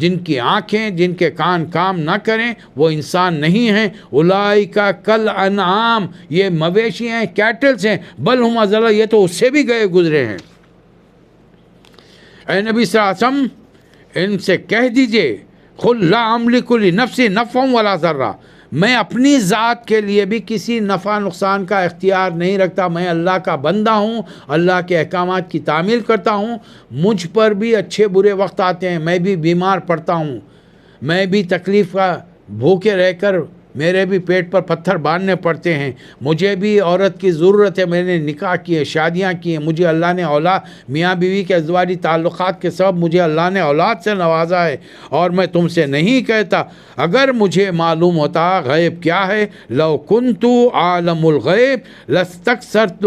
جن کی آنکھیں، جن کے کان کام نہ کریں، وہ انسان نہیں ہیں۔ اولئک کالانعام، یہ مویشی ہیں، کیٹلز ہیں، بل ہم اضل، یہ تو اس سے بھی گئے گزرے ہیں۔ اے نبی صلی اللہ علیہ وسلم، ان سے کہہ دیجئے، قل لا املک لنفسی نفعا ولا ضرا، میں اپنی ذات کے لیے بھی کسی نفع نقصان کا اختیار نہیں رکھتا، میں اللہ کا بندہ ہوں، اللہ کے احکامات کی تعمیل کرتا ہوں۔ مجھ پر بھی اچھے برے وقت آتے ہیں، میں بھی بیمار پڑتا ہوں، میں بھی تکلیف کا بھوکے رہ کر میرے بھی پیٹ پر پتھر باندھنے پڑتے ہیں، مجھے بھی عورت کی ضرورت ہے، میں نے نکاح کیے، شادیاں کی ہیں، مجھے اللہ نے اولاد، میاں بیوی کے ازدواجی تعلقات کے سبب مجھے اللہ نے اولاد سے نوازا ہے، اور میں تم سے نہیں کہتا اگر مجھے معلوم ہوتا غیب کیا ہے، لو کنت عالم الغیب لاستکثرت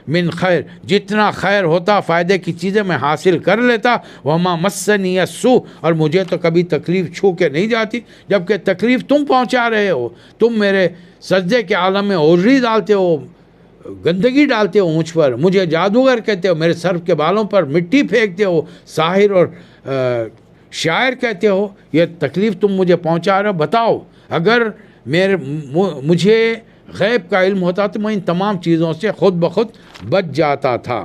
من خیر، جتنا خیر ہوتا، فائدے کی چیزیں میں حاصل کر لیتا، وما مسنی السوء، اور مجھے تو کبھی تکلیف چھو کے نہیں جاتی، جبکہ تکلیف تم پہنچا رہے ہو، تم میرے سجدے کے عالم میں اوجری ڈالتے ہو، گندگی ڈالتے ہو مجھ پر، مجھے جادوگر کہتے ہو، میرے سر کے بالوں پر مٹی پھینکتے ہو، ساحر اور شاعر کہتے ہو، یہ تکلیف تم مجھے پہنچا رہے ہو۔ بتاؤ، اگر مجھے غیب کا علم ہوتا تو میں ان تمام چیزوں سے خود بخود بچ جاتا تھا۔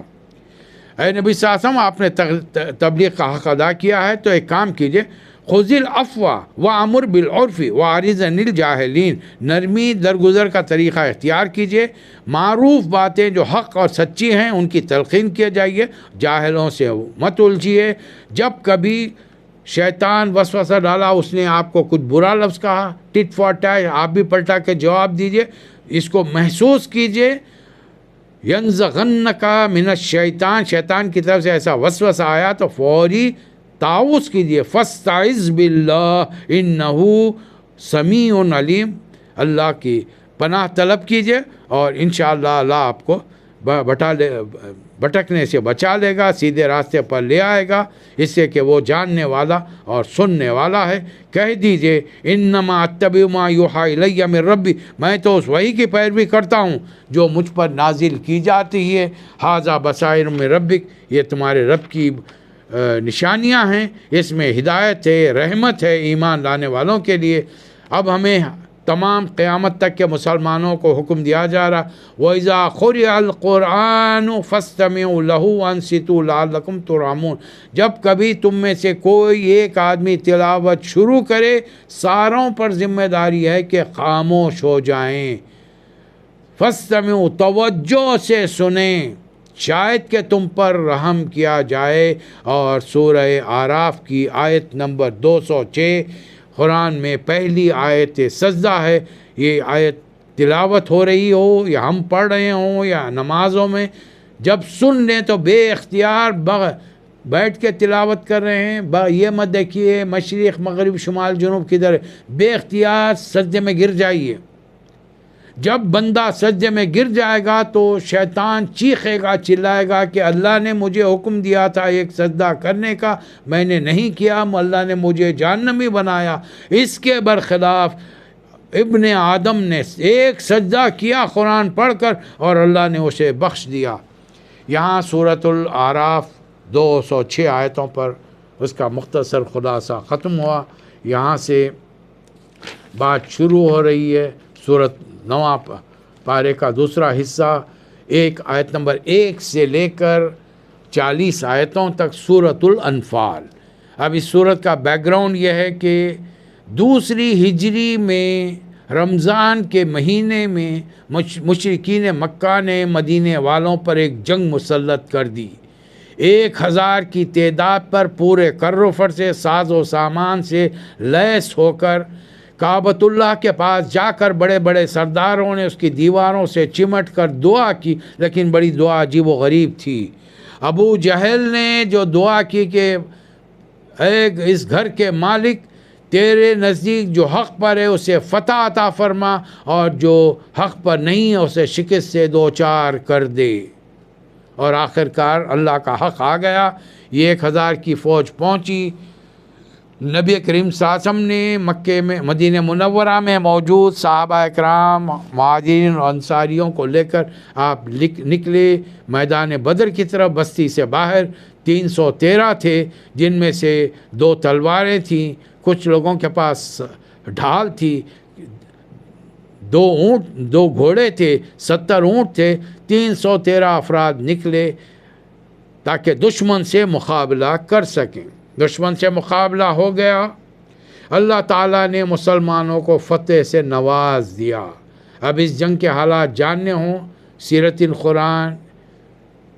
اے نبی صلی اللہ علیہ وسلم، آپ نے تبلیغ کا حق ادا کیا ہے تو ایک کام کیجئے، خذ العفو وامر بالعرف واعرض عن الجاہلین، نرمی درگزر کا طریقہ اختیار کیجئے، معروف باتیں جو حق اور سچی ہیں ان کی تلقین کیا جائیے، جاہلوں سے مت الجھیے۔ جب کبھی شیطان وسوسہ ڈالا، اس نے آپ کو کچھ برا لفظ کہا، ٹٹ فار ٹیٹ، آپ بھی پلٹا کے جواب دیجئے، اس کو محسوس کیجئے، ینزغنک من الشیطان، شیطان کی طرف سے ایسا وسوسہ آیا تو فوری تعوذ کیجئے، فاستعذ باللہ انہ سمیع علیم، اللہ کی پناہ طلب کیجئے، اور انشاءاللہ اللہ آپ کو بھٹکنے سے بچا لے گا، سیدھے راستے پر لے آئے گا، اس سے کہ وہ جاننے والا اور سننے والا ہے۔ کہہ دیجئے انما اتبع ما یوحی الی من ربی، میں تو اس وحی کی پیروی کرتا ہوں جو مجھ پر نازل کی جاتی ہے۔ ھذا بصائر من ربک، یہ تمہارے رب کی نشانیاں ہیں، اس میں ہدایت ہے، رحمت ہے ایمان لانے والوں کے لیے۔ اب ہمیں تمام قیامت تک کے مسلمانوں کو حکم دیا جا رہا، وَإِذَا قُرِئَ الْقُرْآنُ فَاسْتَمِعُوا لَهُ وَأَنصِتُوا لَعَلَّكُمْ تُرْحَمُونَ، جب کبھی تم میں سے کوئی ایک آدمی تلاوت شروع کرے، ساروں پر ذمہ داری ہے کہ خاموش ہو جائیں۔ فَاسْتَمِعُوا، توجہ سے سنیں، شاید کہ تم پر رحم کیا جائے۔ اور سورہ اعراف کی آیت نمبر 206 قرآن میں پہلی آیت سجدہ ہے۔ یہ آیت تلاوت ہو رہی ہو یا ہم پڑھ رہے ہوں یا نمازوں میں، جب سن لیں تو بے اختیار بیٹھ کے تلاوت کر رہے ہیں، یہ مت دیکھیے مشرق مغرب شمال جنوب کدھر ہے، بے اختیار سجدے میں گر جائیے۔ جب بندہ سجدے میں گر جائے گا تو شیطان چیخے گا، چلائے گا کہ اللہ نے مجھے حکم دیا تھا ایک سجدہ کرنے کا، میں نے نہیں کیا، اللہ نے مجھے جہنمی بنایا۔ اس کے برخلاف ابن آدم نے ایک سجدہ کیا قرآن پڑھ کر اور اللہ نے اسے بخش دیا۔ یہاں سورۃ الاعراف 206 آیتوں پر اس کا مختصر خلاصہ ختم ہوا۔ یہاں سے بات شروع ہو رہی ہے سورۃ 9 پارے کا دوسرا حصہ، ایک آیت نمبر 1 سے لے کر 40 آیتوں تک سورۃ الانفال۔ اب اس سورت کا بیک گراؤنڈ یہ ہے کہ دوسری ہجری میں رمضان کے مہینے میں مشرکین مکہ نے مدینے والوں پر ایک جنگ مسلط کر دی۔ 1000 کی تعداد پر پورے کر و فر سے، ساز و سامان سے لیس ہو کر کعبۃ اللہ کے پاس جا کر بڑے بڑے سرداروں نے اس کی دیواروں سے چمٹ کر دعا کی، لیکن بڑی دعا عجیب و غریب تھی۔ ابو جہل نے جو دعا کی کہ اے اس گھر کے مالک، تیرے نزدیک جو حق پر ہے اسے فتح عطا فرما، اور جو حق پر نہیں ہے اسے شکست سے دوچار کر دے۔ اور آخر کار اللہ کا حق آ گیا، یہ 1000 کی فوج پہنچی۔ نبی کریم صلی اللہ علیہ وسلم نے مکے میں مدینہ منورہ میں موجود صحابہ اکرام مہاجرین اور انصاریوں کو لے کر آپ نکلے میدان بدر کی طرف۔ بستی سے باہر 313 تھے، جن میں سے 2 تلواریں تھیں، کچھ لوگوں کے پاس ڈھال تھی، 2 گھوڑے تھے، 70 اونٹ تھے۔ 313 افراد نکلے تاکہ دشمن سے مقابلہ کر سکیں۔ دشمن سے مقابلہ ہو گیا، اللہ تعالیٰ نے مسلمانوں کو فتح سے نواز دیا۔ اب اس جنگ کے حالات جاننے ہوں، سیرت القرآن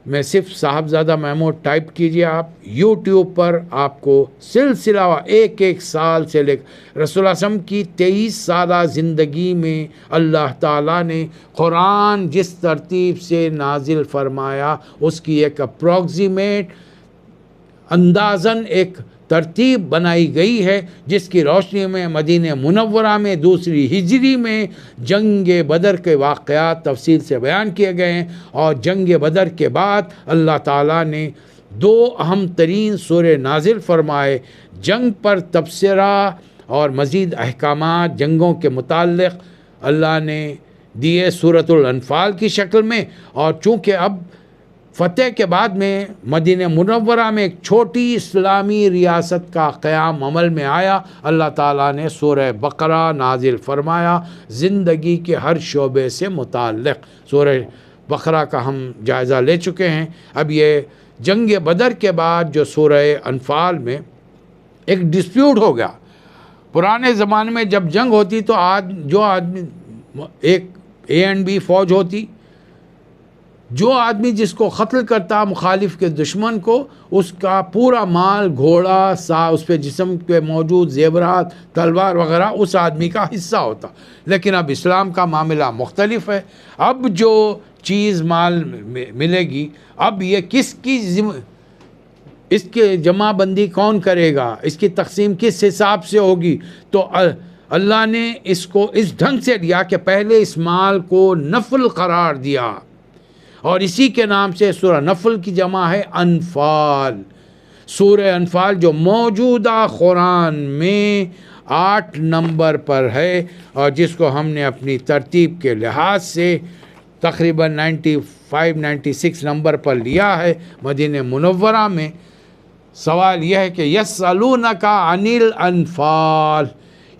میں صرف صاحبزادہ محمود ٹائپ کیجئے، آپ یوٹیوب پر آپ کو سلسلہ ایک سال سے لے کر رسول اللہ صلی اللہ علیہ وسلم کی 23 سالہ زندگی میں اللہ تعالیٰ نے قرآن جس ترتیب سے نازل فرمایا اس کی ایک اپروکسیمیٹ اندازاً ایک ترتیب بنائی گئی ہے، جس کی روشنی میں مدینہ منورہ میں دوسری ہجری میں جنگ بدر کے واقعات تفصیل سے بیان کیے گئے ہیں۔ اور جنگ بدر کے بعد اللہ تعالیٰ نے 2 اہم ترین سورے نازل فرمائے، جنگ پر تبصرہ اور مزید احکامات جنگوں کے متعلق اللہ نے دیے سورۃ الانفال کی شکل میں۔ اور چونکہ اب فتح کے بعد میں مدینہ منورہ میں ایک چھوٹی اسلامی ریاست کا قیام عمل میں آیا، اللہ تعالیٰ نے سورہ بقرہ نازل فرمایا زندگی کے ہر شعبے سے متعلق۔ سورہ بقرہ کا ہم جائزہ لے چکے ہیں۔ اب یہ جنگ بدر کے بعد جو سورہ انفال میں ایک ڈسپیوٹ ہو گیا۔ پرانے زمانے میں جب جنگ ہوتی تو جو آدمی ایک اے اینڈ بی فوج ہوتی، جو آدمی جس کو قتل کرتا مخالف کے دشمن کو، اس کا پورا مال، گھوڑا، اس پہ جسم پہ موجود زیورات، تلوار وغیرہ اس آدمی کا حصہ ہوتا۔ لیکن اب اسلام کا معاملہ مختلف ہے۔ اب جو چیز مال ملے گی، اب یہ کس کی اس کی جمع بندی کون کرے گا، اس کی تقسیم کس حساب سے ہوگی؟ تو اللہ نے اس کو اس ڈھنگ سے لیا کہ پہلے اس مال کو نفل قرار دیا، اور اسی کے نام سے سورہ نفل کی جمع ہے انفال. سورہ انفال جو موجودہ قرآن میں 8 نمبر پر ہے اور جس کو ہم نے اپنی ترتیب کے لحاظ سے تقریباً 95-96 نمبر پر لیا ہے مدینہ منورہ میں. سوال یہ ہے کہ یسألونک عن الانفال،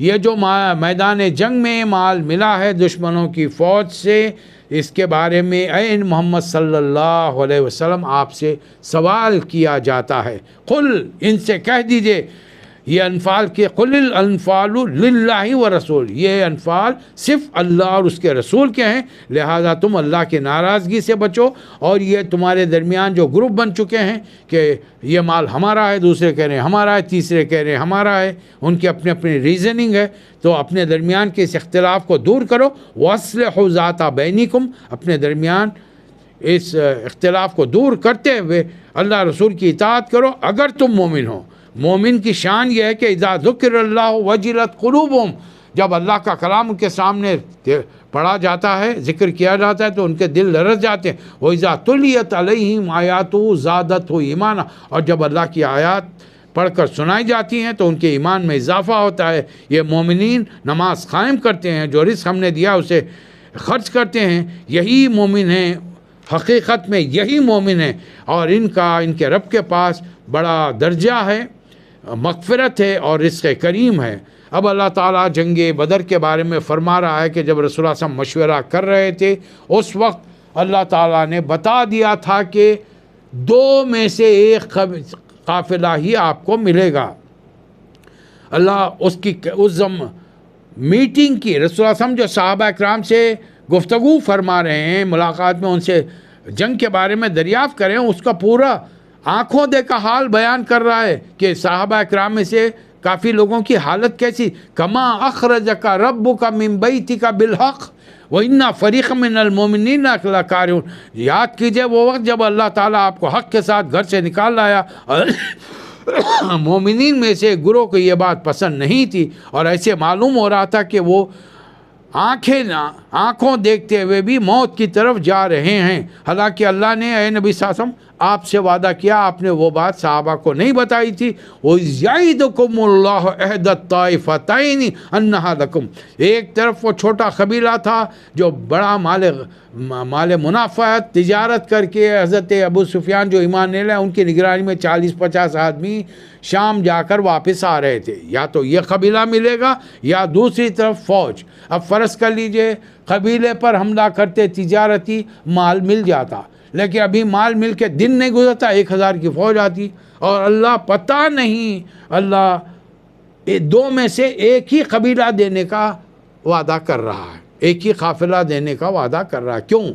یہ جو میدان جنگ میں مال ملا ہے دشمنوں کی فوج سے، اس کے بارے میں اے محمد صلی اللہ علیہ وسلم آپ سے سوال کیا جاتا ہے. قل، ان سے کہہ دیجئے، یہ انفال کے قل الانفال للہ و رسول، یہ انفال صرف اللہ اور اس کے رسول کے ہیں، لہذا تم اللہ کی ناراضگی سے بچو. اور یہ تمہارے درمیان جو گروپ بن چکے ہیں کہ یہ مال ہمارا ہے، دوسرے کہہ رہے ہیں ہمارا ہے، تیسرے کہہ رہے ہیں ہمارا ہے، ان کی اپنی اپنی ریزننگ ہے، تو اپنے درمیان کے اس اختلاف کو دور کرو. وَأَصْلِحُوا ذَاتَ بَيْنِكُمْ، اپنے درمیان اس اختلاف کو دور کرتے ہوئے اللہ رسول کی اطاعت کرو اگر تم مومن ہو. مومن کی شان یہ ہے کہ اذا ذکر اللہ وجلت قلوبہم، جب اللہ کا کلام ان کے سامنے پڑھا جاتا ہے، ذکر کیا جاتا ہے تو ان کے دل لرز جاتے ہیں. وَإِذَا تُلِيَتْ عَلَيْهِمْ آیَاتُهُ زَادَتْهُ ایمانا، اور جب اللہ کی آیات پڑھ کر سنائی جاتی ہیں تو ان کے ایمان میں اضافہ ہوتا ہے. یہ مومنین نماز قائم کرتے ہیں، جو رزق ہم نے دیا اسے خرچ کرتے ہیں، یہی مومن ہیں، حقیقت میں یہی مومن ہیں. اور ان کے رب کے پاس بڑا درجہ ہے، مغفرت ہے اور رزق کریم ہے. اب اللہ تعالیٰ جنگ بدر کے بارے میں فرما رہا ہے کہ جب رسول اللہ صلی اللہ علیہ وسلم مشورہ کر رہے تھے اس وقت اللہ تعالیٰ نے بتا دیا تھا کہ 2 میں سے ایک قافلہ ہی آپ کو ملے گا. اللہ اس میٹنگ کی رسول اللہ صلی اللہ علیہ وسلم جو صحابہ اکرام سے گفتگو فرما رہے ہیں، ملاقات میں ان سے جنگ کے بارے میں دریافت کریں، اس کا پورا آنکھوں دیکھا حال بیان کر رہا ہے کہ صحابہ اکرام میں سے کافی لوگوں کی حالت کیسی. کما اخرجک ربک من بیتک بالحق وَإِنَّ فَرِيقًا مِّنَ الْمُؤْمِنِينَ لَكَارِهُونَ. یاد کیجئے وہ وقت جب اللہ تعالیٰ آپ کو حق کے ساتھ گھر سے نکال لایا، مومنین میں سے گروہ کو یہ بات پسند نہیں تھی اور ایسے معلوم ہو رہا تھا کہ وہ آنکھوں دیکھتے ہوئے بھی موت کی طرف جا رہے ہیں. حالانکہ اللہ نے اے نبی صلی اللہ علیہ وسلم آپ سے وعدہ کیا، آپ نے وہ بات صحابہ کو نہیں بتائی تھی. وَيَعِدُكُمُ اللَّهُ إِحْدَى الطَّائِفَتَيْنِ أَنَّهَا لَكُمْ. ایک طرف وہ چھوٹا قبیلہ تھا جو بڑا مال منافعت تجارت کر کے حضرت ابو سفیان جو ایمان لے لائے ان کی نگرانی میں 40-50 آدمی شام جا کر واپس آ رہے تھے. یا تو یہ قبیلہ ملے گا یا دوسری طرف فوج. اب فرض کر لیجئے قبیلے پر حملہ کرتے تجارتی مال مل جاتا، لیکن ابھی مال مل کے دن نہیں گزرتا 1000 کی فوج آتی اور اللہ پتہ نہیں، اللہ 2 میں سے ایک ہی قبیلہ دینے کا وعدہ کر رہا ہے، ایک ہی قافلہ دینے کا وعدہ کر رہا ہے. کیوں؟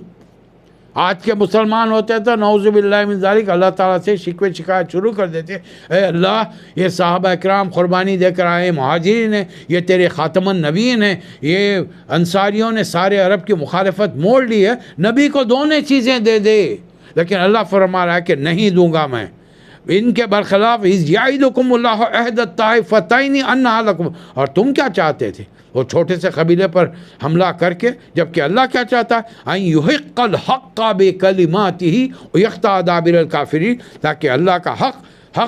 آج کے مسلمان ہوتے تو نعوذ باللہ من ذالک اللہ تعالیٰ سے شکوے شکایت شروع کر دیتے، اے اللہ یہ صحابہ اکرام قربانی دے کر آئے مہاجرین ہیں، یہ تیرے خاتم النبیین ہیں، یہ انصاریوں نے سارے عرب کی مخالفت موڑ لی ہے، نبی کو دونوں چیزیں دے دے. لیکن اللہ فرما رہا ہے کہ نہیں دوں گا میں. ان کے برخلاف یعدکم اللہ احد الطائفتین انہا لکم. اور تم کیا چاہتے تھے وہ چھوٹے سے قبیلے پر حملہ کر کے، جبکہ اللہ کیا چاہتا ہے ان یحق الحق بکلماتہ ویقطع دابر الکافرین، تاکہ اللہ کا حق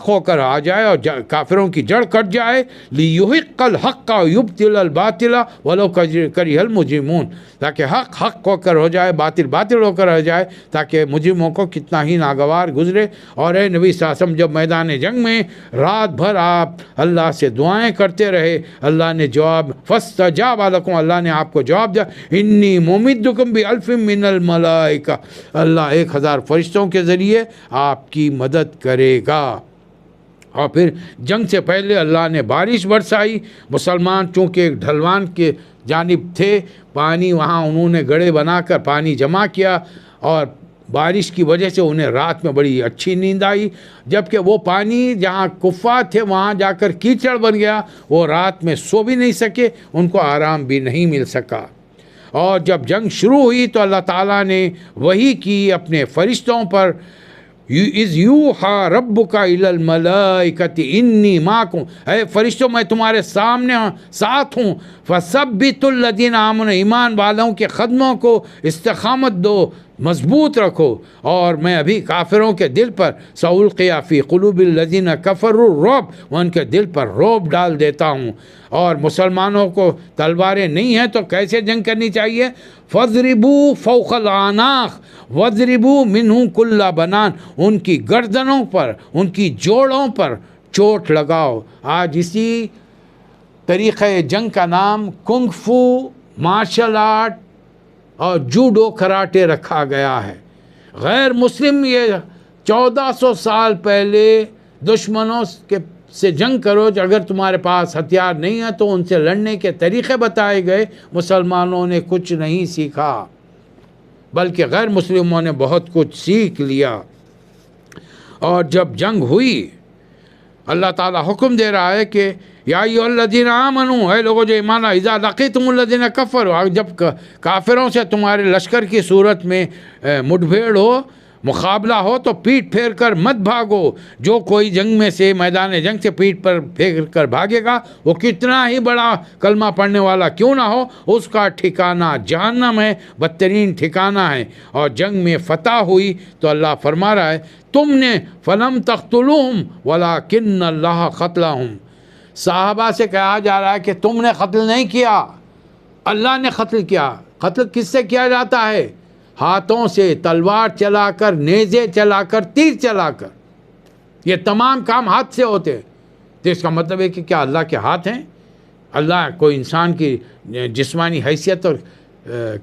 ہو کر آ جائے اور کافروں کی جڑ کٹ جائے. لیحق الحق ویبطل الباطل ولو کرہ المجرمون، تاکہ حق ہو کر ہو جائے، باطل ہو کر ہو جائے، تاکہ مجرموں کو کتنا ہی ناگوار گزرے. اور اے نبی صلی اللہ علیہ وسلم جب میدان جنگ میں رات بھر آپ اللہ سے دعائیں کرتے رہے، اللہ نے جواب فاستجاب لکم، اللہ نے آپ کو جواب دیا انی ممدکم بألف من الملائکہ، اللہ 1000 فرشتوں کے ذریعے آپ کی مدد کرے گا. اور پھر جنگ سے پہلے اللہ نے بارش برسائی. مسلمان چونکہ ایک ڈھلوان کے جانب تھے، پانی وہاں انہوں نے گڑھے بنا کر پانی جمع کیا اور بارش کی وجہ سے انہیں رات میں بڑی اچھی نیند آئی. جبکہ وہ پانی جہاں کفار تھے وہاں جا کر کیچڑ بن گیا، وہ رات میں سو بھی نہیں سکے، ان کو آرام بھی نہیں مل سکا. اور جب جنگ شروع ہوئی تو اللہ تعالیٰ نے وحی کی اپنے فرشتوں پر، اِذْ یوحیٰ رَبُّکَ إِلَى الْمَلَائِکَةِ إِنِّی مَعَکُمْ، اے فرشتوں میں تمہارے ساتھ ہوں. فَثَبِّتُوا الَّذِینَ آمَنُوا، ایمان والوں کے قدموں کو استقامت دو، مضبوط رکھو، اور میں ابھی کافروں کے دل پر سألقی فی قلوب الذین کفروا الرعب، وہ ان کے دل پر رعب ڈال دیتا ہوں۔ اور مسلمانوں کو تلواریں نہیں ہیں تو کیسے جنگ کرنی چاہیے؟ فَاضْرِبُوا فَوْقَ الْأَعْنَاقِ وَاضْرِبُوا مِنْهُ كُلَّ بَنَانٍ، ان کی گردنوں پر، ان کی جوڑوں پر چوٹ لگاؤ۔ آج اسی طریقہ جنگ کا نام کنگ فو، مارشل آرٹ اور جوڈو کراٹے رکھا گیا ہے۔ غیر مسلم یہ 1400 سال پہلے دشمنوں سے جنگ کرو، اگر تمہارے پاس ہتھیار نہیں ہے تو ان سے لڑنے کے طریقے بتائے گئے۔ مسلمانوں نے کچھ نہیں سیکھا، بلکہ غیر مسلموں نے بہت کچھ سیکھ لیا۔ اور جب جنگ ہوئی، اللہ تعالیٰ حکم دے رہا ہے کہ یا ایھا الذین آمنوا، اے لوگوں جو ایمان لائے، اذا لقیتم الذین کفروا، جب کافروں سے تمہارے لشکر کی صورت میں مٹبھیڑ ہو، مقابلہ ہو، تو پیٹ پھیر کر مت بھاگو۔ جو کوئی جنگ میں سے، میدان جنگ سے پیٹ پر پھیر کر بھاگے گا، وہ کتنا ہی بڑا کلمہ پڑھنے والا کیوں نہ ہو، اس کا ٹھکانہ جہنم ہے، بدترین ٹھکانہ ہے۔ اور جنگ میں فتح ہوئی تو اللہ فرما رہا ہے تم نے فلم تقتلوہم ولکن اللہ قتلہم، صحابہ سے کہا جا رہا ہے کہ تم نے قتل نہیں کیا، اللہ نے قتل کیا۔ قتل کس سے کیا جاتا ہے؟ ہاتھوں سے، تلوار چلا کر، نیزے چلا کر، تیر چلا کر، یہ تمام کام ہاتھ سے ہوتے ہیں۔ تو اس کا مطلب ہے کہ کیا اللہ کے ہاتھ ہیں؟ اللہ کوئی انسان کی جسمانی حیثیت اور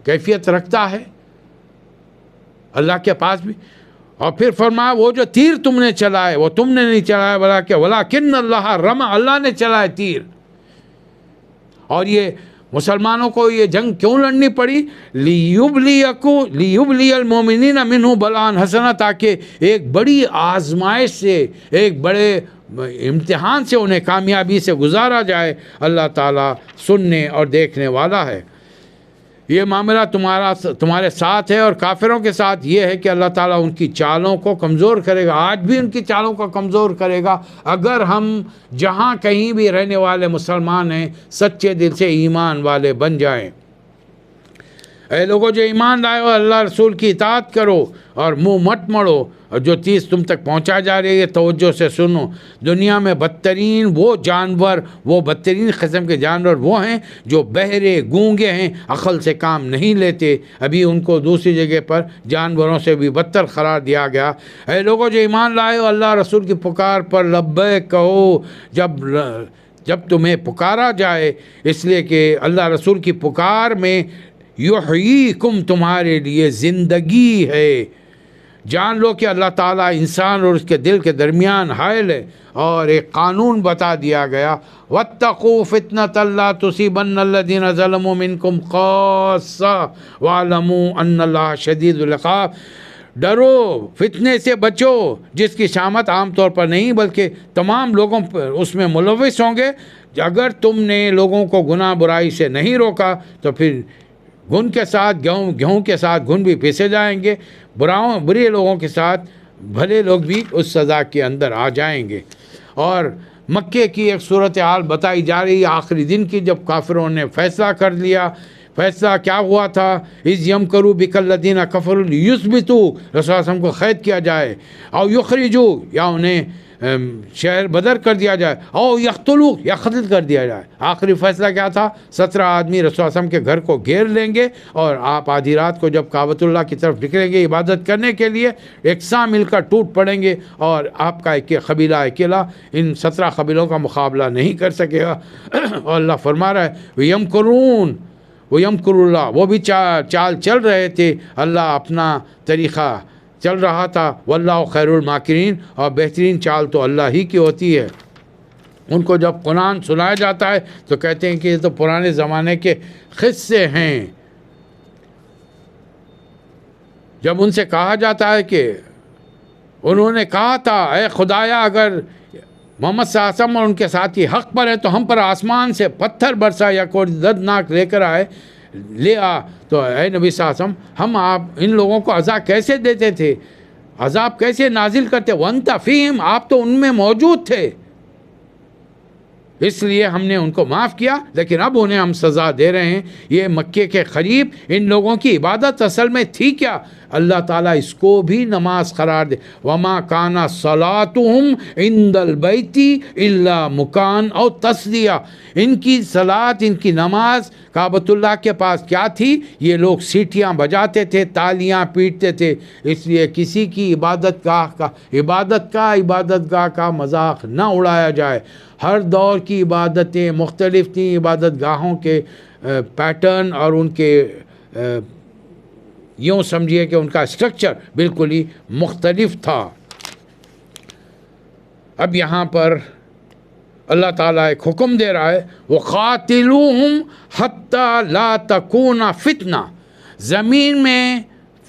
کیفیت رکھتا ہے؟ اللہ کے پاس بھی۔ اور پھر فرمایا وہ جو تیر تم نے چلائے وہ تم نے نہیں چلایا، ولکن اللہ رمى، اللہ نے چلائے تیر۔ اور یہ مسلمانوں کو یہ جنگ کیوں لڑنی پڑی؟ لیبلی المؤمنین منہ بلاء حسنا، تاکہ ایک بڑی آزمائش سے، ایک بڑے امتحان سے انہیں کامیابی سے گزارا جائے۔ اللہ تعالیٰ سننے اور دیکھنے والا ہے۔ یہ معاملہ تمہارے ساتھ ہے، اور کافروں کے ساتھ یہ ہے کہ اللہ تعالیٰ ان کی چالوں کو کمزور کرے گا، آج بھی ان کی چالوں کو کمزور کرے گا، اگر ہم جہاں کہیں بھی رہنے والے مسلمان ہیں سچے دل سے ایمان والے بن جائیں۔ اے لوگوں جو ایمان لائے ہو، اللہ رسول کی اطاعت کرو اور منہ مت موڑو، اور جو چیز تم تک پہنچا جا رہی ہے توجہ سے سنو۔ دنیا میں بدترین وہ جانور، وہ بدترین قسم کے جانور وہ ہیں جو بہرے گونگے ہیں، عقل سے کام نہیں لیتے۔ ابھی ان کو دوسری جگہ پر جانوروں سے بھی بدتر قرار دیا گیا۔ اے لوگوں جو ایمان لائے ہو، اللہ رسول کی پکار پر لبیک کہو جب تمہیں پکارا جائے، اس لیے کہ اللہ رسول کی پکار میں یحییکم، تمہارے لیے زندگی ہے۔ جان لو کہ اللہ تعالیٰ انسان اور اس کے دل کے درمیان حائل ہے، اور ایک قانون بتا دیا گیا وَاتَّقُوا فِتْنَةً لَا تُصِيبَنَّ الَّذِينَ ظَلَمُوا مِنْكُمْ خَاصَّةً وَاعْلَمُوا أَنَّ اللَّهَ شَدِيدُ الْعِقَابِ، ڈرو، فتنے سے بچو، جس کی شامت عام طور پر نہیں بلکہ تمام لوگوں پر اس میں ملوث ہوں گے۔ اگر تم نے لوگوں کو گناہ برائی سے نہیں روکا تو پھر گھن کے ساتھ گیہوں کے ساتھ گھن بھی پیسے جائیں گے، برے لوگوں کے ساتھ بھلے لوگ بھی اس سزا کے اندر آ جائیں گے۔ اور مکے کی ایک صورتحال بتائی جا رہی ہے آخری دن کی، جب کافروں نے فیصلہ کر لیا۔ فیصلہ کیا ہوا تھا؟ اذ یمکروا بک الذین کفروا لیثبتوا، رسول اللہ علیہ وسلم کو قید کیا جائے، او یخرجوا، یا انہیں شہر بدر کر دیا جائے، او یقتلوا، یا قتل کر دیا جائے۔ آخری فیصلہ کیا تھا؟ 17 آدمی رسول اللہ علیہ وسلم کے گھر کو گھیر لیں گے، اور آپ آدھی رات کو جب کعبۃ اللہ کی طرف نکلیں گے عبادت کرنے کے لیے، یکساں مل کر ٹوٹ پڑیں گے، اور آپ کا ایک قبیلہ اکیلا ان 17 قبیلوں کا مقابلہ نہیں کر سکے گا۔ اور اللہ فرما رہا ہے وَيَمْكُرُونَ وَيَمْكُرُ اللَّهُ، وہ بھی چال چل رہے تھے، اللہ اپنا طریقہ چل رہا تھا، واللہ خیر الماکرین، اور بہترین چال تو اللہ ہی کی ہوتی ہے۔ ان کو جب قرآن سنایا جاتا ہے تو کہتے ہیں کہ یہ تو پرانے زمانے کے قصے ہیں۔ جب ان سے کہا جاتا ہے کہ انہوں نے کہا تھا اے خدایا اگر محمد صلی اللہ علیہ وسلم اور ان کے ساتھی حق پر ہیں تو ہم پر آسمان سے پتھر برسا یا کوئی دردناک لے آ، تو اے نبی صلی اللہ علیہ وسلم ہم آپ ان لوگوں کو عذاب کیسے دیتے تھے، عذاب کیسے نازل کرتے؟ وَأَنْتَ فِيهِمْ، آپ تو ان میں موجود تھے۔ اس لیے ہم نے ان کو معاف کیا، لیکن اب انہیں ہم سزا دے رہے ہیں۔ یہ مکے کے قریب ان لوگوں کی عبادت اصل میں تھی کیا؟ اللہ تعالیٰ اس کو بھی نماز قرار دے، وما کانا صلاتہم عند البیت الا مکان او تسلیہ۔ ان کی صلات، ان کی نماز کعبۃ اللہ کے پاس کیا تھی؟ یہ لوگ سیٹیاں بجاتے تھے، تالیاں پیٹتے تھے۔ اس لیے کسی کی عبادت گاہ کا مذاق نہ اڑایا جائے۔ ہر دور کی عبادتیں مختلف تھیں، عبادت گاہوں کے پیٹرن اور ان کے یوں سمجھیے کہ ان کا اسٹرکچر بالکل ہی مختلف تھا۔ اب یہاں پر اللہ تعالیٰ ایک حکم دے رہا ہے، وَقَاتِلُوهُمْ حَتَّى لَا تَكُونَ فِتْنَةٌ، زمین میں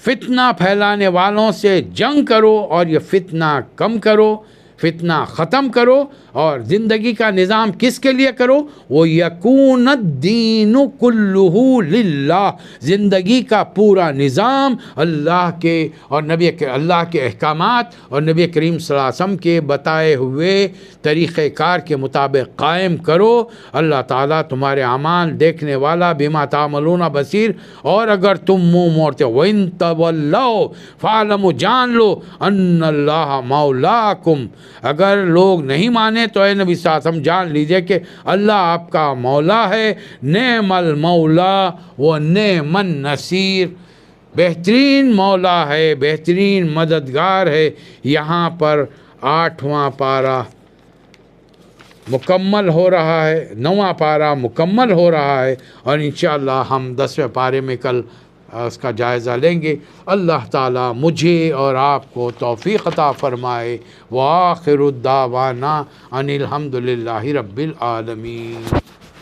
فتنہ پھیلانے والوں سے جنگ کرو اور یہ فتنہ کم کرو، فتنہ ختم کرو۔ اور زندگی کا نظام کس کے لیے کرو؟ وہ یکون الدین کلہ للہ، زندگی کا پورا نظام اللہ کے اور اللہ کے احکامات اور نبی کریم صلی اللہ علیہ وسلم کے بتائے ہوئے طریقہ کار کے مطابق قائم کرو۔ اللہ تعالیٰ تمہارے اعمال دیکھنے والا، بما تعملون بصیر۔ اور اگر تم منہ موڑتے ہو، وَإِن تَوَلَّوْا فَاعْلَمُوا، جان لو ان اللہ مولاکم، اگر لوگ نہیں مانے تو اے نبی صلی اللہ علیہ وسلم جان لیجئے کہ اللہ آپ کا مولا ہے، نعم المولا و نعم النصیر، بہترین مولا ہے، بہترین مددگار ہے۔ یہاں پر 8واں پارہ مکمل ہو رہا ہے، 9واں پارہ مکمل ہو رہا ہے، اور انشاءاللہ ہم 10ویں پارے میں کل اس کا جائزہ لیں گے۔ اللہ تعالیٰ مجھے اور آپ کو توفیق عطا فرمائے۔ وآخر الدعوانا ان الحمد للہ رب العالمین۔